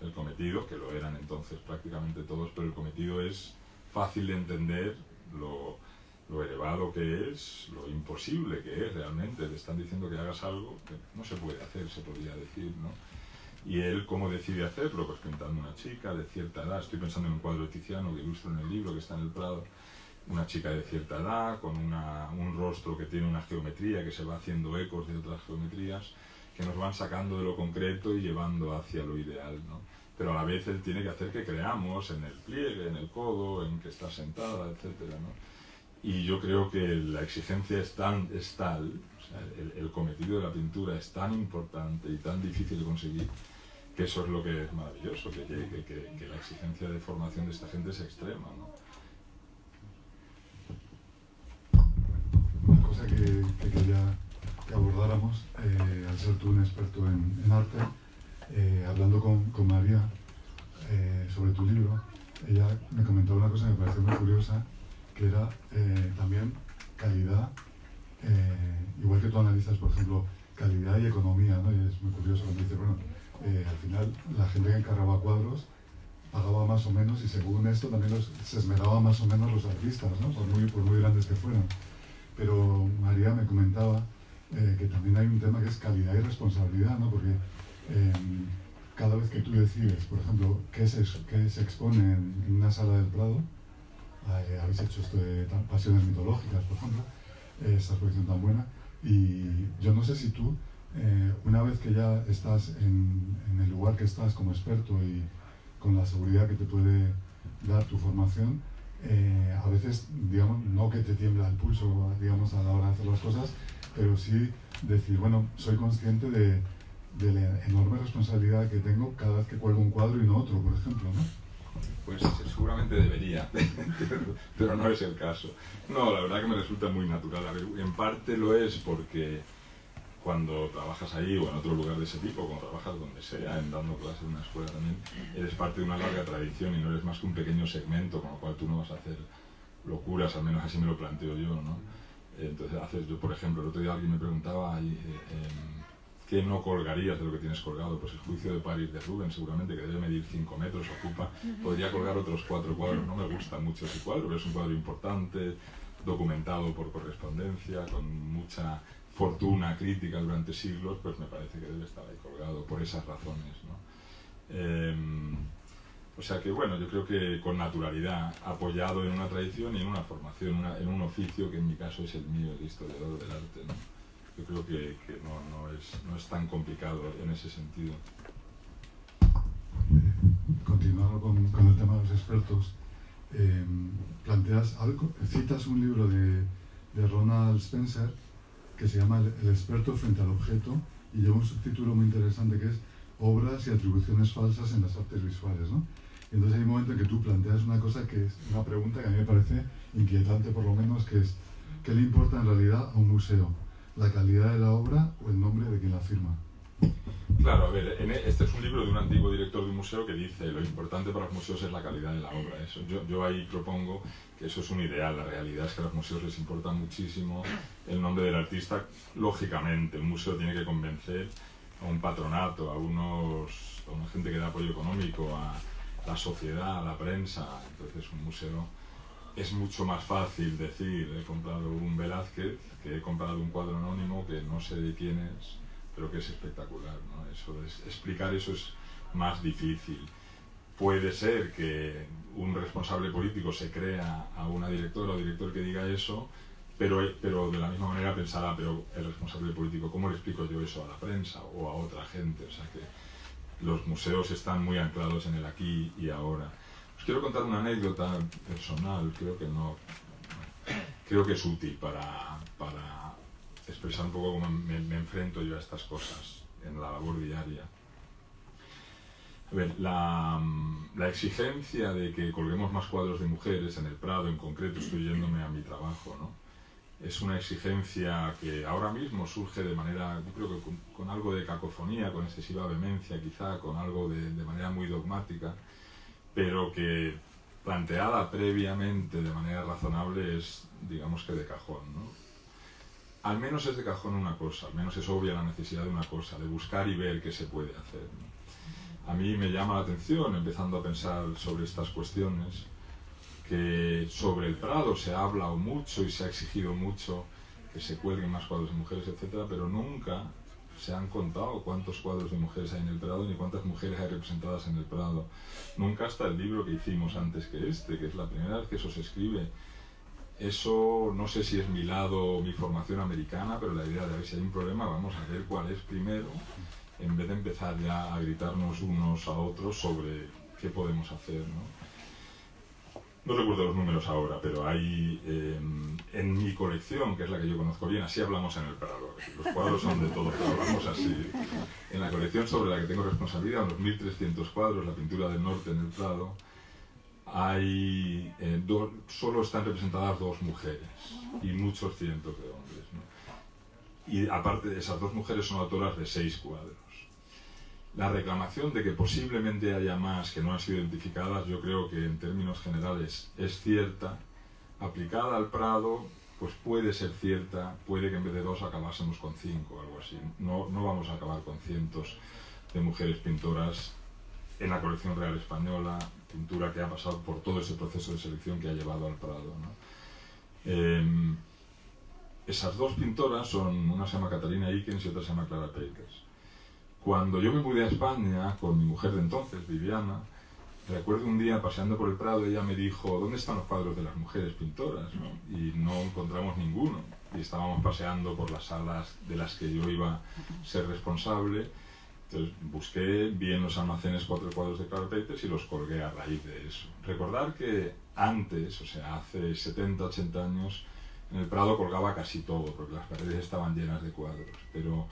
el cometido, que lo eran entonces prácticamente todos, pero el cometido es fácil de entender, lo elevado que es, lo imposible que es realmente. Te están diciendo que hagas algo que no se puede hacer, se podría decir, ¿no? Y él, ¿cómo decide hacerlo? Pues pintando una chica de cierta edad. Estoy pensando en un cuadro de Tiziano que ilustro en el libro, que está en el Prado. Una chica de cierta edad, con un rostro que tiene una geometría, que se va haciendo ecos de otras geometrías, que nos van sacando de lo concreto y llevando hacia lo ideal, ¿no? Pero a la vez él tiene que hacer que creamos en el pliegue, en el codo, en que está sentada, etcétera, ¿no? Y yo creo que la exigencia es tal, o sea, el cometido de la pintura es tan importante y tan difícil de conseguir, que eso es lo que es maravilloso, que la exigencia de formación de esta gente es extrema, ¿no? Una cosa que quería que abordáramos, al ser tú un experto en arte, hablando con María sobre tu libro, ella me comentó una cosa que me pareció muy curiosa, que era también calidad igual que tú analizas, por ejemplo, calidad y economía, ¿no? Y es muy curioso cuando dices, bueno, al final la gente que encargaba cuadros pagaba más o menos y según esto también se esmeraba más o menos los artistas, ¿no? Por muy grandes que fueran. Pero María me comentaba que también hay un tema que es calidad y responsabilidad, ¿no? Porque cada vez que tú decides, por ejemplo, qué se expone en una sala del Prado, habéis hecho esto de pasiones mitológicas, por ejemplo, esta exposición tan buena, y yo no sé si tú, una vez que ya estás en el lugar que estás como experto y con la seguridad que te puede dar tu formación, a veces, digamos, no que te tiembla el pulso, digamos, a la hora de hacer las cosas, pero sí decir, bueno, soy consciente de la enorme responsabilidad que tengo cada vez que cuelgo un cuadro y no otro, por ejemplo, ¿no? Pues seguramente debería, pero no es el caso. No, la verdad que me resulta muy natural. A ver, en parte lo es porque cuando trabajas ahí o en otro lugar de ese tipo, cuando trabajas donde sea, dando clases en una escuela también, eres parte de una larga tradición y no eres más que un pequeño segmento, con lo cual tú no vas a hacer locuras, al menos así me lo planteo yo, ¿no? Entonces, yo, por ejemplo, el otro día alguien me preguntaba ¿qué no colgarías de lo que tienes colgado? Pues el Juicio de París de Rubens, seguramente, que debe medir 5 metros, ocupa, podría colgar otros 4 cuadros. No me gusta mucho ese cuadro, pero es un cuadro importante, documentado por correspondencia, con mucha fortuna crítica durante siglos, pues me parece que debe estar ahí colgado por esas razones, ¿no? O sea que, bueno, yo creo que con naturalidad, apoyado en una tradición y en una formación, en un oficio que en mi caso es el mío, el historiador del arte, ¿no? Yo creo que no es tan complicado en ese sentido. Continuando con el tema de los expertos, citas un libro de Ronald Spencer que se llama El experto frente al objeto y lleva un subtítulo muy interesante que es Obras y atribuciones falsas en las artes visuales, ¿no? Y entonces hay un momento en que tú planteas una cosa que es una pregunta que a mí me parece inquietante, por lo menos, que es ¿qué le importa en realidad a un museo? ¿La calidad de la obra o el nombre de quien la firma? Claro, a ver, este es un libro de un antiguo director de un museo que dice lo importante para los museos es la calidad de la obra. Eso, yo ahí propongo que eso es un ideal. La realidad es que a los museos les importa muchísimo el nombre del artista. Lógicamente, un museo tiene que convencer a un patronato, a una gente que da apoyo económico, a la sociedad, a la prensa. Entonces un museo es mucho más fácil decir he comprado un Velázquez que he comprado un cuadro anónimo que no sé de quién es, pero que es espectacular, ¿no? Explicar eso es más difícil. Puede ser que un responsable político se crea a una directora o director que diga eso, pero de la misma manera pensará, pero el responsable político, ¿cómo le explico yo eso a la prensa o a otra gente? O sea que los museos están muy anclados en el aquí y ahora. Os quiero contar una anécdota personal, creo que es útil para expresar un poco cómo me enfrento yo a estas cosas en la labor diaria. A ver, la exigencia de que colguemos más cuadros de mujeres en el Prado, en concreto, estoy yéndome a mi trabajo, ¿no? Es una exigencia que ahora mismo surge de manera, yo creo que con algo de cacofonía, con excesiva vehemencia quizá, con algo de manera muy dogmática, pero que planteada previamente de manera razonable es, digamos que de cajón, ¿no? Al menos es de cajón una cosa, al menos es obvia la necesidad de una cosa, de buscar y ver qué se puede hacer, ¿no? A mí me llama la atención, empezando a pensar sobre estas cuestiones, que sobre el Prado se ha hablado mucho y se ha exigido mucho que se cuelguen más cuadros de mujeres, etcétera, pero nunca se han contado cuántos cuadros de mujeres hay en el Prado ni cuántas mujeres hay representadas en el Prado. Nunca hasta el libro que hicimos antes que este, que es la primera vez que eso se escribe. Eso no sé si es mi lado, mi formación americana, pero la idea de a ver si hay un problema, vamos a ver cuál es primero, en vez de empezar ya a gritarnos unos a otros sobre qué podemos hacer, ¿no? No recuerdo los números ahora, pero hay en mi colección, que es la que yo conozco bien, así hablamos en el Prado, los cuadros son de todos, pero hablamos así. En la colección sobre la que tengo responsabilidad, unos 1.300 cuadros, la pintura del norte en el Prado, hay solo están representadas 2 mujeres y muchos cientos de hombres, ¿no? Y aparte de esas 2 mujeres son autoras de 6 cuadros. La reclamación de que posiblemente haya más que no han sido identificadas, yo creo que en términos generales es cierta. Aplicada al Prado, pues puede ser cierta, puede que en vez de 2 acabásemos con 5 o algo así. No vamos a acabar con cientos de mujeres pintoras en la colección real española, pintura que ha pasado por todo ese proceso de selección que ha llevado al Prado, ¿no? Esas 2 pintoras son, una se llama Catalina Ikens y otra se llama Clara Peiters. Cuando yo me mudé a España con mi mujer de entonces, Viviana, recuerdo un día paseando por el Prado, ella me dijo, ¿dónde están los cuadros de las mujeres pintoras?, ¿no? Y no encontramos ninguno. Y estábamos paseando por las salas de las que yo iba a ser responsable. Entonces busqué, vi en los almacenes 4 cuadros de Clara Peiters y los colgué a raíz de eso. Recordar que antes, o sea, hace 70, 80 años, en el Prado colgaba casi todo, porque las paredes estaban llenas de cuadros. Pero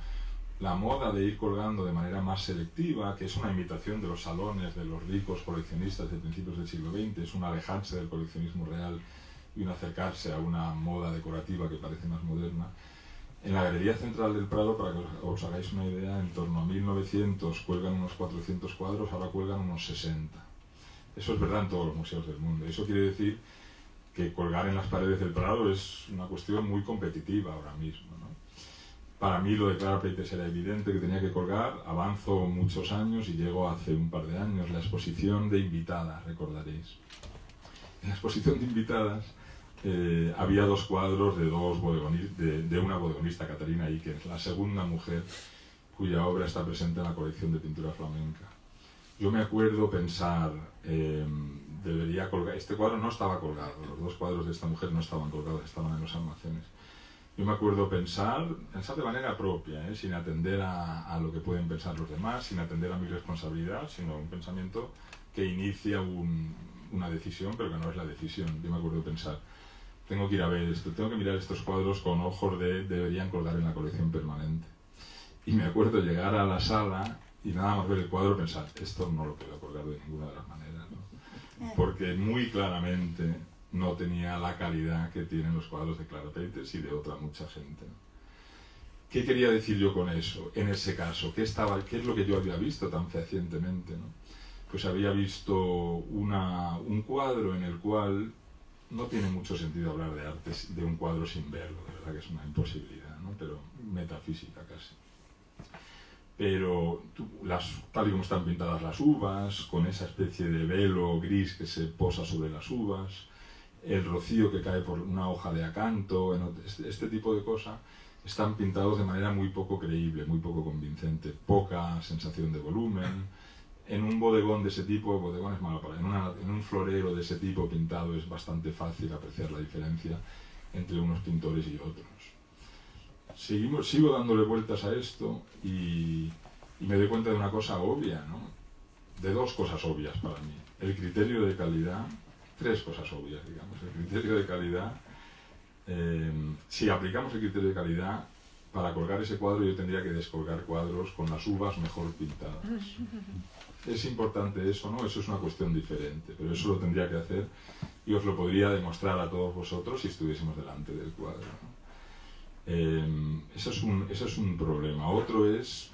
la moda de ir colgando de manera más selectiva, que es una imitación de los salones de los ricos coleccionistas de principios del siglo XX, es un alejarse del coleccionismo real y un acercarse a una moda decorativa que parece más moderna. En la Galería Central del Prado, para que os hagáis una idea, en torno a 1900 cuelgan unos 400 cuadros, ahora cuelgan unos 60. Eso es verdad en todos los museos del mundo. Eso quiere decir que colgar en las paredes del Prado es una cuestión muy competitiva ahora mismo, ¿no? Para mí lo de Clara Peiters era evidente que tenía que colgar, avanzo muchos años y llego hace un par de años, la exposición de invitadas, recordaréis. En la exposición de invitadas había 2 cuadros de una bodegonista, Catalina Ikens, la segunda mujer cuya obra está presente en la colección de pintura flamenca. Yo me acuerdo pensar, debería colgar, este cuadro no estaba colgado, los 2 cuadros de esta mujer no estaban colgados, estaban en los almacenes. Yo me acuerdo pensar de manera propia, sin atender a lo que pueden pensar los demás, sin atender a mi responsabilidad, sino un pensamiento que inicia una decisión, pero que no es la decisión. Yo me acuerdo pensar, tengo que ir a ver esto, tengo que mirar estos cuadros con ojos de deberían colgar en la colección permanente. Y me acuerdo llegar a la sala y nada más ver el cuadro pensar, esto no lo puedo colgar de ninguna de las maneras, ¿no? Porque muy claramente no tenía la calidad que tienen los cuadros de Clara Peiters y de otra mucha gente, ¿no? ¿Qué quería decir yo con eso? En ese caso, ¿qué es lo que yo había visto tan fehacientemente, ¿no? Pues había visto un cuadro en el cual no tiene mucho sentido hablar de arte de un cuadro sin verlo, de verdad que es una imposibilidad, ¿no? Pero metafísica casi. Pero tal y como están pintadas las uvas, con esa especie de velo gris que se posa sobre las uvas, el rocío que cae por una hoja de acanto, este tipo de cosas, están pintados de manera muy poco creíble, muy poco convincente, poca sensación de volumen. En un bodegón de ese tipo, bodegón es mala palabra, en un florero de ese tipo pintado es bastante fácil apreciar la diferencia entre unos pintores y otros. Sigo dándole vueltas a esto y me doy cuenta de una cosa obvia, ¿no? De 2 cosas obvias para mí. El criterio de calidad, 3 cosas obvias, digamos. El criterio de calidad, si aplicamos el criterio de calidad, para colgar ese cuadro yo tendría que descolgar cuadros con las uvas mejor pintadas. Es importante eso, ¿no? Eso es una cuestión diferente, pero eso lo tendría que hacer y os lo podría demostrar a todos vosotros si estuviésemos delante del cuadro, ¿no? Eso es un problema. Otro es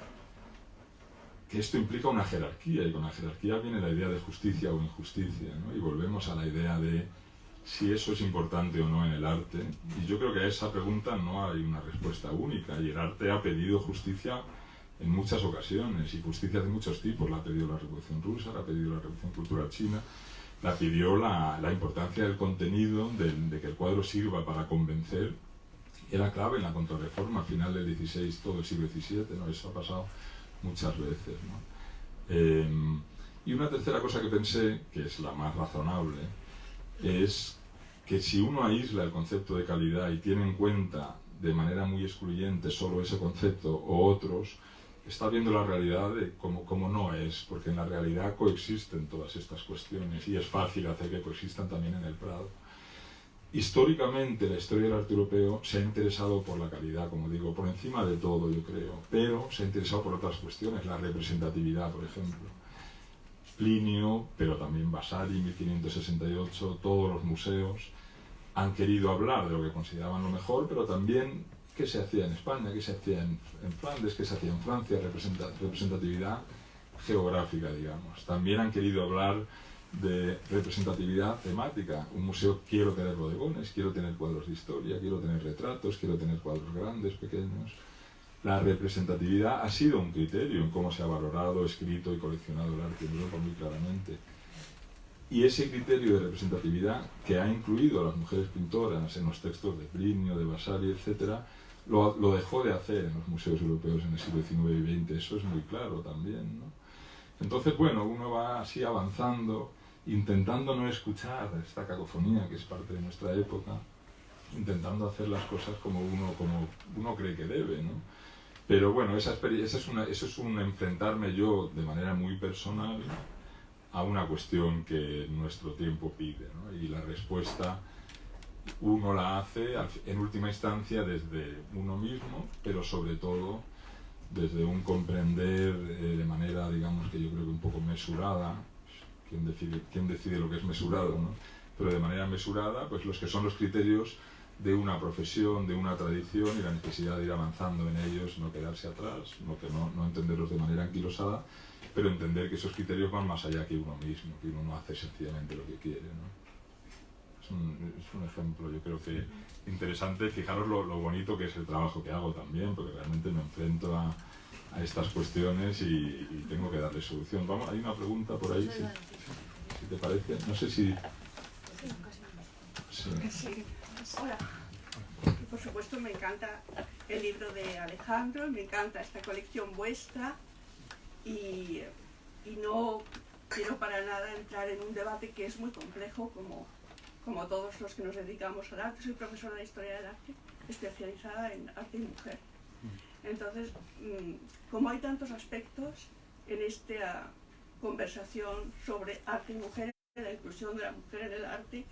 que esto implica una jerarquía, y con la jerarquía viene la idea de justicia o injusticia, ¿no? Y volvemos a la idea de si eso es importante o no en el arte. Y yo creo que a esa pregunta no hay una respuesta única, y el arte ha pedido justicia en muchas ocasiones, y justicia de muchos tipos. La ha pedido la Revolución Rusa, la ha pedido la Revolución Cultural China, la pidió la importancia del contenido, de que el cuadro sirva para convencer. Era clave en la Contrarreforma, al final del XVI, todo el siglo XVII, ¿no? Eso ha pasado muchas veces, ¿no? Y una tercera cosa que pensé, que es la más razonable, es que si uno aísla el concepto de calidad y tiene en cuenta de manera muy excluyente solo ese concepto o otros, está viendo la realidad como no es, porque en la realidad coexisten todas estas cuestiones y es fácil hacer que coexistan también en el Prado. Históricamente, la historia del arte europeo se ha interesado por la calidad, como digo, por encima de todo, yo creo, pero se ha interesado por otras cuestiones, la representatividad, por ejemplo. Plinio, pero también Vasari, 1568, todos los museos han querido hablar de lo que consideraban lo mejor, pero también qué se hacía en España, qué se hacía en Flandes, qué se hacía en Francia, representatividad geográfica, digamos. También han querido hablar de representatividad temática. Un museo, quiero tener bodegones, quiero tener cuadros de historia, quiero tener retratos, quiero tener cuadros grandes, pequeños. La representatividad ha sido un criterio en cómo se ha valorado, escrito y coleccionado el arte en Europa muy claramente. Y ese criterio de representatividad, que ha incluido a las mujeres pintoras en los textos de Plinio, de Vasari, etc., lo dejó de hacer en los museos europeos en el siglo XIX y XX. Eso es muy claro también, ¿no? Entonces, bueno, uno va así avanzando, intentando no escuchar esta cacofonía que es parte de nuestra época, intentando hacer las cosas como uno cree que debe, ¿no? Pero bueno, eso es un enfrentarme yo de manera muy personal a una cuestión que nuestro tiempo pide, ¿no? Y la respuesta uno la hace en última instancia desde uno mismo, pero sobre todo desde un comprender de manera, digamos, que yo creo que un poco mesurada. ¿Quién decide lo que es mesurado, ¿no? Pero de manera mesurada, pues los que son los criterios de una profesión, de una tradición, y la necesidad de ir avanzando en ellos, no quedarse atrás, no entenderlos de manera anquilosada, pero entender que esos criterios van más allá que uno mismo, que uno no hace sencillamente lo que quiere, ¿no? Es un ejemplo, yo creo que interesante. Fijaros lo bonito que es el trabajo que hago también, porque realmente me enfrento a estas cuestiones y tengo que darle solución. Vamos, hay una pregunta por ahí, si te parece. No sé si... Sí. Sí. Hola. Por supuesto me encanta el libro de Alejandro, me encanta esta colección vuestra y no quiero para nada entrar en un debate que es muy complejo como todos los que nos dedicamos al arte. Soy profesora de Historia del Arte, especializada en arte y mujer. Entonces, como hay tantos aspectos en esta conversación sobre arte y mujer, la inclusión de la mujer en el arte,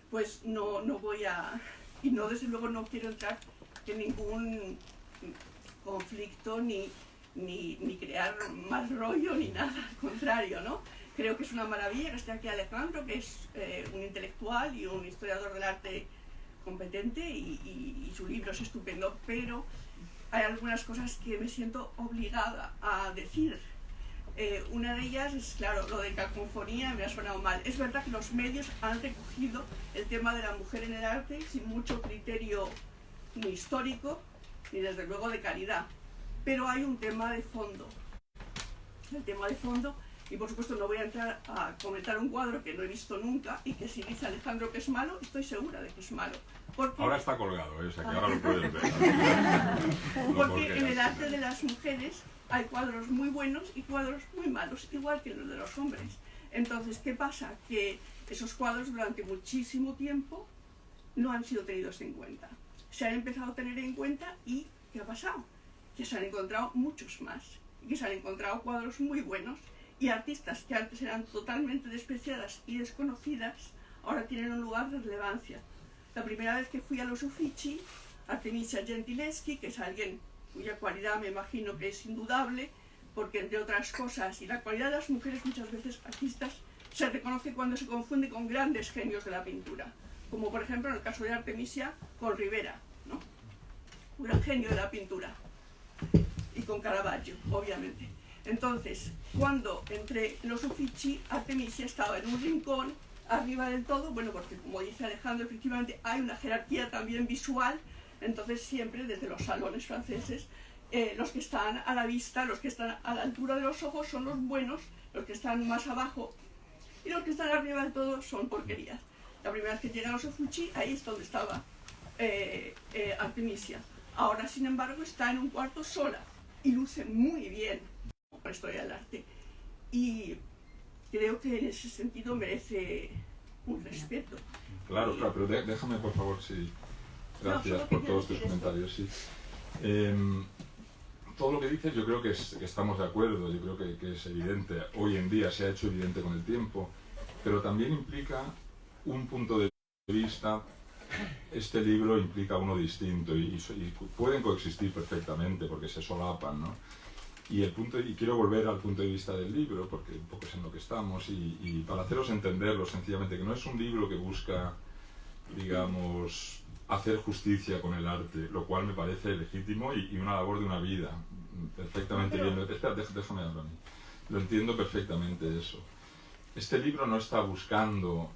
pues no voy a... Y no, desde luego no quiero entrar en ningún conflicto ni crear más rollo ni nada, al contrario, ¿no? Creo que es una maravilla que esté aquí Alejandro, que es un intelectual y un historiador del arte competente y su libro es estupendo, pero hay algunas cosas que me siento obligada a decir. Una de ellas es, claro, lo de cacofonía me ha sonado mal. Es verdad que los medios han recogido el tema de la mujer en el arte sin mucho criterio ni histórico, ni desde luego de calidad. Pero hay un tema de fondo. El tema de fondo, y por supuesto no voy a entrar a comentar un cuadro que no he visto nunca y que si dice Alejandro que es malo, estoy segura de que es malo. Porque... Ahora está colgado, o sea que ahora lo pueden ver. Porque en el arte de las mujeres hay cuadros muy buenos y cuadros muy malos, igual que los de los hombres. Entonces, ¿qué pasa? Que esos cuadros durante muchísimo tiempo no han sido tenidos en cuenta. Se han empezado a tener en cuenta y ¿qué ha pasado? Que se han encontrado muchos más, que se han encontrado cuadros muy buenos y artistas que antes eran totalmente despreciadas y desconocidas, ahora tienen un lugar de relevancia. La primera vez que fui a los Uffizi, Artemisia Gentileschi, que es alguien cuya cualidad me imagino que es indudable, porque entre otras cosas, y la cualidad de las mujeres muchas veces artistas se reconoce cuando se confunde con grandes genios de la pintura, como por ejemplo en el caso de Artemisia con Rivera, ¿no? Un gran genio de la pintura, y con Caravaggio, obviamente. Entonces, cuando entré en los Uffizi, Artemisia estaba en un rincón, arriba del todo, bueno, porque como dice Alejandro, efectivamente hay una jerarquía también visual. Entonces siempre desde los salones franceses los que están a la vista, los que están a la altura de los ojos son los buenos, los que están más abajo y los que están arriba del todo son porquerías. La primera vez que llegan los Uffizi, ahí es donde estaba Artemisia. Ahora sin embargo está en un cuarto sola y luce muy bien con la historia del arte y creo que en ese sentido merece un respeto. Claro, pero déjame por favor, sí. Gracias por todos tus comentarios. Sí. Todo lo que dices yo creo que estamos de acuerdo, yo creo que es evidente, hoy en día se ha hecho evidente con el tiempo, pero también implica un punto de vista, este libro implica uno distinto y pueden coexistir perfectamente porque se solapan, ¿no? Y quiero volver al punto de vista del libro, porque un poco es en lo que estamos, y para haceros entenderlo sencillamente, que no es un libro que busca, digamos, hacer justicia con el arte, lo cual me parece legítimo y una labor de una vida, perfectamente bien. Espera, déjame hablar a mí. Lo entiendo perfectamente eso. este libro no está buscando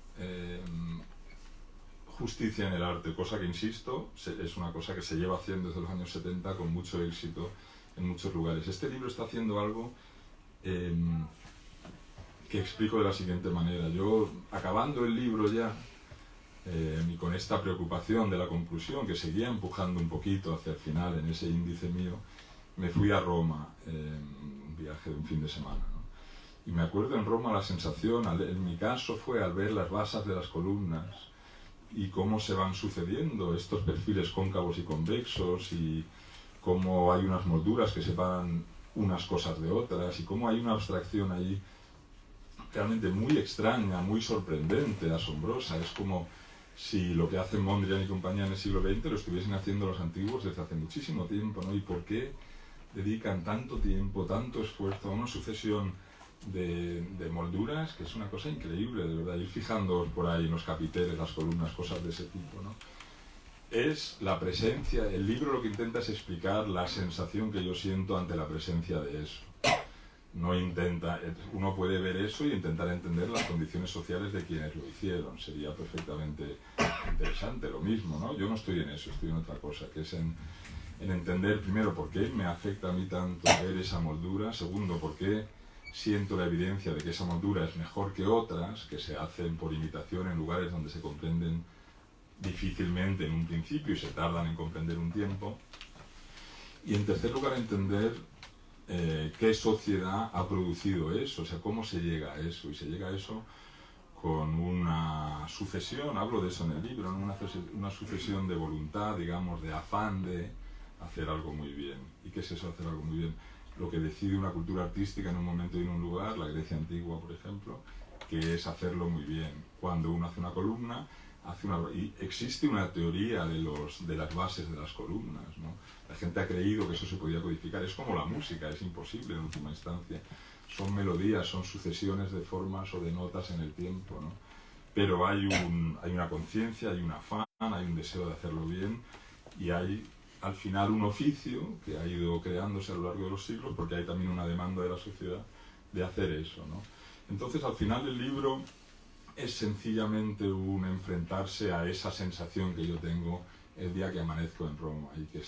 justicia en el arte, cosa que, insisto, es una cosa que se lleva haciendo desde los años 70 con mucho éxito en muchos lugares. Este libro está haciendo algo que explico de la siguiente manera. Yo, acabando el libro ya, y con esta preocupación de la conclusión que seguía empujando un poquito hacia el final en ese índice mío, me fui a Roma, un viaje de un fin de semana, ¿no? Y me acuerdo en Roma la sensación, en mi caso, fue al ver las basas de las columnas y cómo se van sucediendo estos perfiles cóncavos y convexos, y cómo hay unas molduras que separan unas cosas de otras, y cómo hay una abstracción ahí realmente muy extraña, muy sorprendente, asombrosa. Es como si lo que hacen Mondrian y compañía en el siglo XX lo estuviesen haciendo los antiguos desde hace muchísimo tiempo, ¿no? ¿Y por qué dedican tanto tiempo, tanto esfuerzo a una sucesión de molduras, que es una cosa increíble, de verdad? Ir fijándoos por ahí en los capiteles, las columnas, cosas de ese tipo, ¿no? Es la presencia, el libro lo que intenta es explicar la sensación que yo siento ante la presencia de eso. No intenta, uno puede ver eso y intentar entender las condiciones sociales de quienes lo hicieron, sería perfectamente interesante, lo mismo, ¿no? Yo no estoy en eso, estoy en otra cosa, que es en entender, primero, por qué me afecta a mí tanto ver esa moldura; segundo, por qué siento la evidencia de que esa moldura es mejor que otras, que se hacen por imitación en lugares donde se comprenden difícilmente en un principio y se tardan en comprender un tiempo; y en tercer lugar, entender qué sociedad ha producido eso, o sea, cómo se llega a eso. Y se llega a eso con una sucesión, hablo de eso en el libro, ¿no? Una sucesión de voluntad, digamos, de afán de hacer algo muy bien. ¿Y qué es eso, hacer algo muy bien? Lo que decide una cultura artística en un momento y en un lugar, la Grecia antigua, por ejemplo, que es hacerlo muy bien. Cuando uno hace una columna, y existe una teoría de las bases de las columnas, ¿no? La gente ha creído que eso se podía codificar. Es como la música, es imposible en última instancia. Son melodías, son sucesiones de formas o de notas en el tiempo, ¿no? Pero hay una conciencia, hay un afán, hay un deseo de hacerlo bien, y hay al final un oficio que ha ido creándose a lo largo de los siglos, porque hay también una demanda de la sociedad de hacer eso, ¿no? Entonces, al final del libro es sencillamente un enfrentarse a esa sensación que yo tengo el día que amanezco en Roma, y que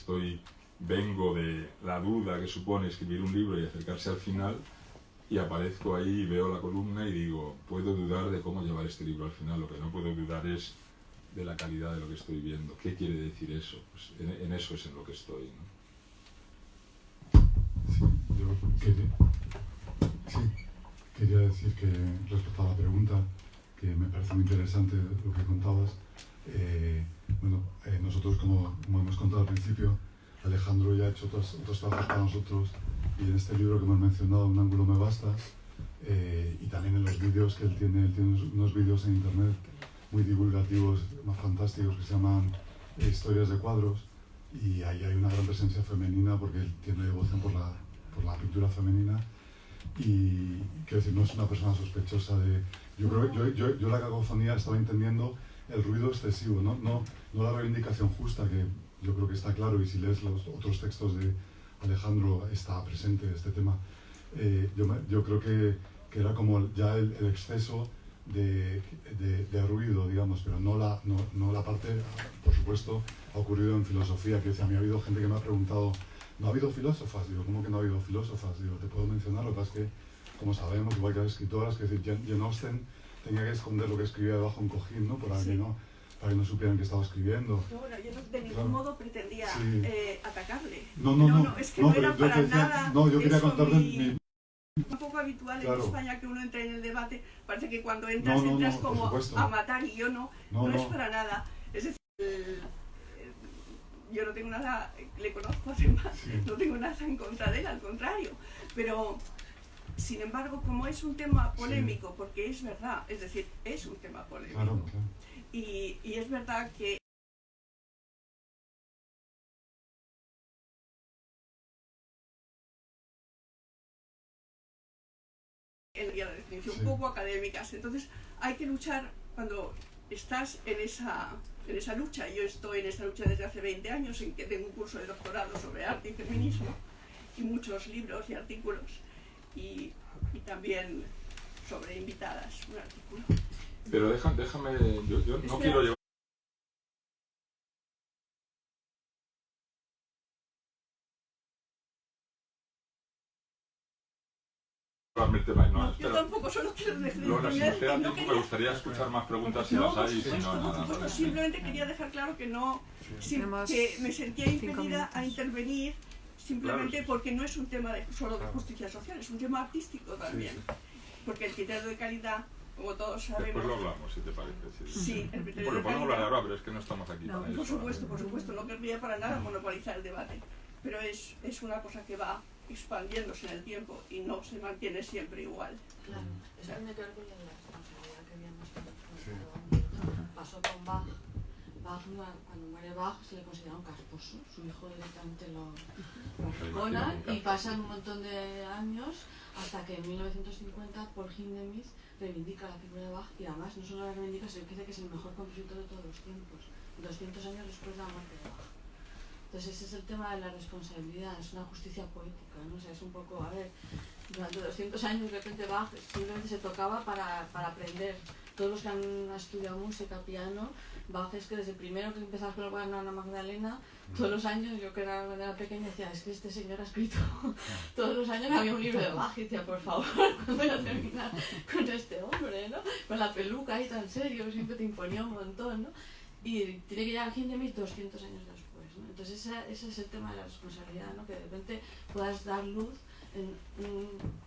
vengo de la duda que supone escribir un libro y acercarse al final, y aparezco ahí y veo la columna y digo, puedo dudar de cómo llevar este libro al final. Lo que no puedo dudar es de la calidad de lo que estoy viendo. ¿Qué quiere decir eso? Pues en eso es en lo que estoy, ¿no? Sí, yo quería decir que, respecto a la pregunta, que me parece muy interesante lo que contabas. Nosotros, como hemos contado al principio, Alejandro ya ha hecho otros trabajos para nosotros, y en este libro que hemos mencionado, Un ángulo me basta, y también en los vídeos que él tiene unos vídeos en internet muy divulgativos, más fantásticos, que se llaman Historias de cuadros, y ahí hay una gran presencia femenina, porque él tiene devoción por la pintura femenina, y quiero decir, no es una persona sospechosa de... Yo la cacofonía estaba entendiendo el ruido excesivo, no la reivindicación justa, que yo creo que está claro, y si lees los otros textos de Alejandro está presente este tema. Yo creo que era como ya el exceso de ruido, digamos, pero no la parte, por supuesto, ha ocurrido en filosofía, que a mí ha habido gente que me ha preguntado, ¿no ha habido filósofas? Digo, ¿cómo que no ha habido filósofas? Digo, te puedo mencionar, lo que pasa es que, como sabemos, igual que las escritoras, que decir, Jane Austen tenía que esconder lo que escribía debajo de un cojín, ¿no? Para que no supieran que estaba escribiendo. No, bueno, yo de ningún modo pretendía atacarle. No, es que no era para nada. No, yo quería contarle mi... Un poco habitual en España que uno entre en el debate, parece que cuando entras como a matar, y yo no es para nada. Es decir, yo no tengo nada, le conozco además, no tengo nada en contra de él, al contrario, pero sin embargo, como es un tema polémico, porque es verdad, es decir, es un tema polémico, claro. Y es verdad que la definición poco académicas, entonces hay que luchar cuando estás en esa lucha. Yo estoy en esa lucha desde hace 20 años, en que tengo un curso de doctorado sobre arte y feminismo y muchos libros y artículos, y también sobre invitadas, un artículo. Pero déjame, yo no quiero llevar el tema. No, Yo tampoco solo quiero decir no, si nos queda no tiempo, me gustaría escuchar más preguntas si las hay, y si no, por nada. supuesto, simplemente quería dejar claro que no, Tenemos que me sentía 5 impedida a minutos. intervenir simplemente Claro, sí. porque no es un tema solo de justicia social, es un tema artístico también. Porque el criterio de calidad, como todos sabemos... Después lo hablamos, si te parece. Sí, el criterio Porque de podemos hablar calidad... ahora, pero es que no estamos aquí para eso. Por supuesto, no querría para nada monopolizar el debate, pero es una cosa que va expandiéndose en el tiempo y no se mantiene siempre igual. Claro, eso tiene que ver con la responsabilidad que habíamos comentado. Pasó con Bach. Cuando muere Bach se le considera un casposo, su hijo directamente lo arrinconan y pasan un montón de años hasta que en 1950 Paul Hindemith reivindica la figura de Bach y además no solo la reivindica, sino que dice que es el mejor compositor de todos los tiempos, 200 años después de la muerte de Bach. Entonces ese es el tema de la responsabilidad, es una justicia poética, ¿no? O sea, es un poco, a ver, durante 200 años de repente Bach simplemente se tocaba para aprender. Todos los que han estudiado música, piano, Bach es que desde primero que empezabas con el cuaderno Ana Magdalena, todos los años, yo que era pequeña decía, es que este señor ha escrito, todos los años había un libro de Bach y decía, por favor, ¿cuándo voy a terminar con este hombre, ¿no? Con la peluca ahí tan serio, siempre te imponía un montón, ¿no? Y tiene que llegar a Hindemith 200 años después, ¿no? Entonces ese es el tema de la responsabilidad, ¿no? Que de repente puedas dar luz en un...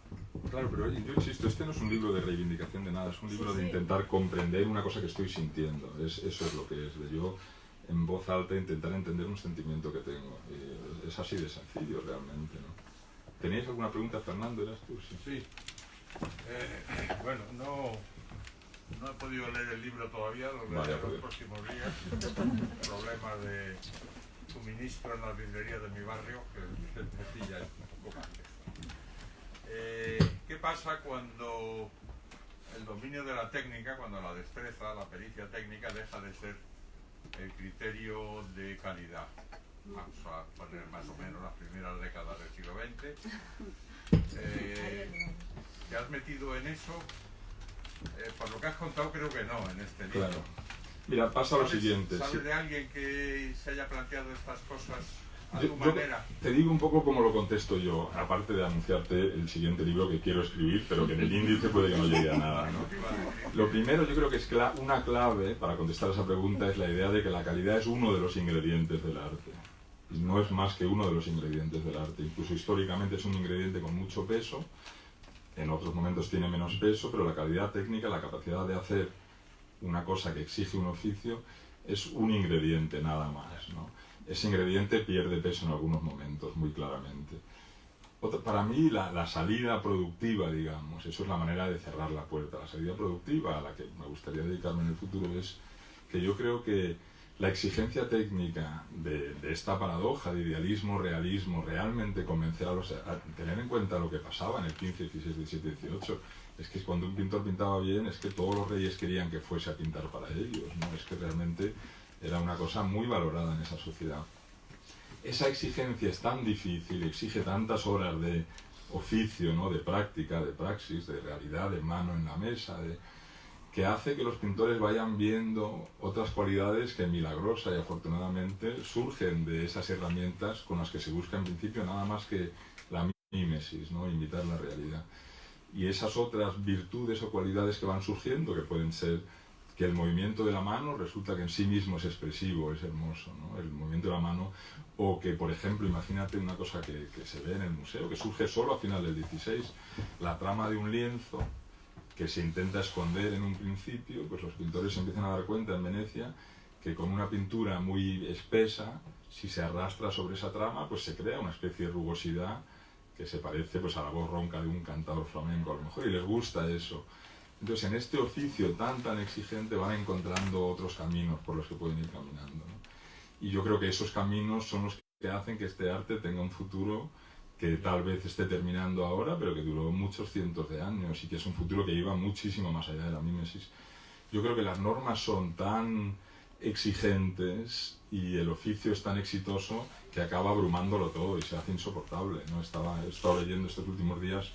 Claro, pero yo insisto, este no es un libro de reivindicación de nada, es un libro de Sí. intentar comprender una cosa que estoy sintiendo. Eso es lo que es, de yo en voz alta intentar entender un sentimiento que tengo. Es así de sencillo realmente, ¿no? ¿Teníais alguna pregunta, Fernando? ¿Eras tú? Sí. Bueno, no he podido leer el libro todavía, lo leeré en los próximos días. Problemas de suministro en las librerías de mi barrio, que me pilla un poco antes. ¿Qué pasa cuando el dominio de la técnica, cuando la destreza, la pericia técnica deja de ser el criterio de calidad? Vamos a poner más o menos las primeras décadas del siglo XX. ¿Te has metido en eso? Por lo que has contado, creo que no en este libro. Claro. Mira, pasa lo siguiente. ¿Sabes sí. de alguien que se haya planteado estas cosas a Yo tu manera? te digo un poco cómo lo contesto yo, aparte de anunciarte el siguiente libro que quiero escribir, pero que en el índice puede que no llegue a nada, ¿no? Lo primero, yo creo que es una clave para contestar a esa pregunta es la idea de que la calidad es uno de los ingredientes del arte. Y no es más que uno de los ingredientes del arte. Incluso históricamente es un ingrediente con mucho peso, en otros momentos tiene menos peso, pero la calidad técnica, la capacidad de hacer una cosa que exige un oficio, es un ingrediente nada más, ¿no? Ese ingrediente pierde peso en algunos momentos, muy claramente. Para mí, la salida productiva, digamos, eso es la manera de cerrar la puerta. La salida productiva a la que me gustaría dedicarme en el futuro es que yo creo que la exigencia técnica de esta paradoja de idealismo, realismo, realmente convencer a tener en cuenta lo que pasaba en el 15, 16, 17, 18, es que cuando un pintor pintaba bien, es que todos los reyes querían que fuese a pintar para ellos, ¿no? Es que realmente era una cosa muy valorada en esa sociedad. Esa exigencia es tan difícil, exige tantas horas de oficio, ¿no? De práctica, de praxis, de realidad, de mano en la mesa, que hace que los pintores vayan viendo otras cualidades que milagrosa y afortunadamente surgen de esas herramientas con las que se busca en principio nada más que la mímesis, ¿no? Imitar la realidad. Y esas otras virtudes o cualidades que van surgiendo, que pueden ser que el movimiento de la mano resulta que en sí mismo es expresivo, es hermoso, ¿no? El movimiento de la mano, o que, por ejemplo, imagínate una cosa que se ve en el museo, que surge solo a final del 16, la trama de un lienzo que se intenta esconder en un principio, pues los pintores se empiezan a dar cuenta en Venecia que con una pintura muy espesa, si se arrastra sobre esa trama, pues se crea una especie de rugosidad que se parece pues a la voz ronca de un cantador flamenco a lo mejor, y les gusta eso. Entonces, en este oficio tan exigente van encontrando otros caminos por los que pueden ir caminando, ¿no? Y yo creo que esos caminos son los que hacen que este arte tenga un futuro que tal vez esté terminando ahora, pero que duró muchos cientos de años y que es un futuro que iba muchísimo más allá de la mímesis. Yo creo que las normas son tan exigentes y el oficio es tan exitoso que acaba abrumándolo todo y se hace insoportable, ¿no? He estado leyendo estos últimos días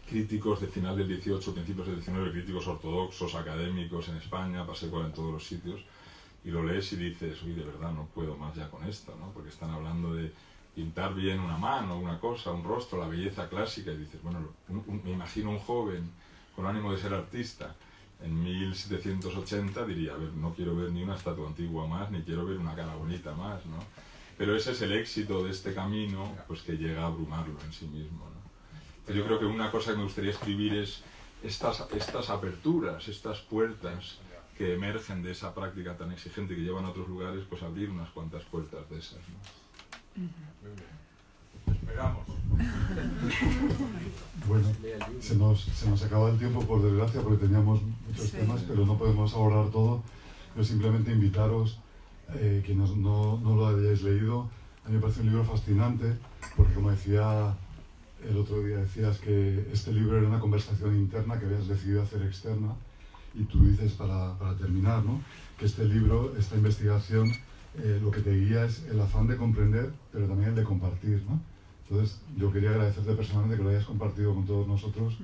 críticos de final del 18, principios del 19, críticos ortodoxos, académicos en España, pasé por en todos los sitios, y lo lees y dices, uy, de verdad no puedo más ya con esto, ¿no? Porque están hablando de pintar bien una mano, una cosa, un rostro, la belleza clásica, y dices, bueno, me imagino un joven con ánimo de ser artista, en 1780 diría, a ver, no quiero ver ni una estatua antigua más, ni quiero ver una cara bonita más, ¿no? Pero ese es el éxito de este camino, pues que llega a abrumarlo en sí mismo, ¿no? Yo creo que una cosa que me gustaría escribir es estas aperturas, estas puertas que emergen de esa práctica tan exigente que llevan a otros lugares, pues abrir unas cuantas puertas de esas, ¿no? Muy bien. Esperamos. Bueno, se nos acaba el tiempo, por desgracia, porque teníamos muchos temas, pero no podemos abordar todo. Yo simplemente invitaros, quienes no lo hayáis leído, a mí me parece un libro fascinante, porque como decía el otro día, decías que este libro era una conversación interna que habías decidido hacer externa, y tú dices, para terminar, ¿no?, que este libro, esta investigación, lo que te guía es el afán de comprender, pero también el de compartir, ¿no? Entonces, yo quería agradecerte personalmente que lo hayas compartido con todos nosotros,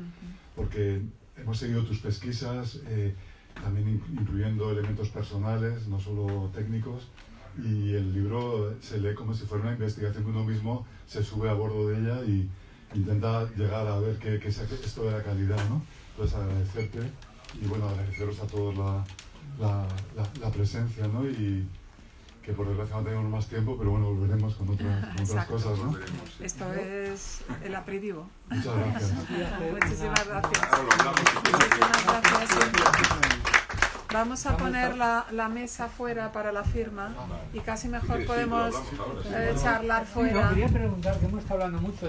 porque hemos seguido tus pesquisas, también incluyendo elementos personales, no solo técnicos, y el libro se lee como si fuera una investigación que uno mismo se sube a bordo de ella y intenta llegar a ver qué es esto de la calidad, ¿no? Entonces, agradecerte y, bueno, agradeceros a todos la presencia, ¿no? Y que por desgracia no tenemos más tiempo, pero bueno, volveremos con otras cosas, ¿no? Esto es el aperitivo. Muchas gracias. Muchísimas gracias. Muchísimas gracias. Vamos a poner la mesa fuera para la firma y casi mejor podemos charlar fuera. Quería preguntar, que hemos estado hablando mucho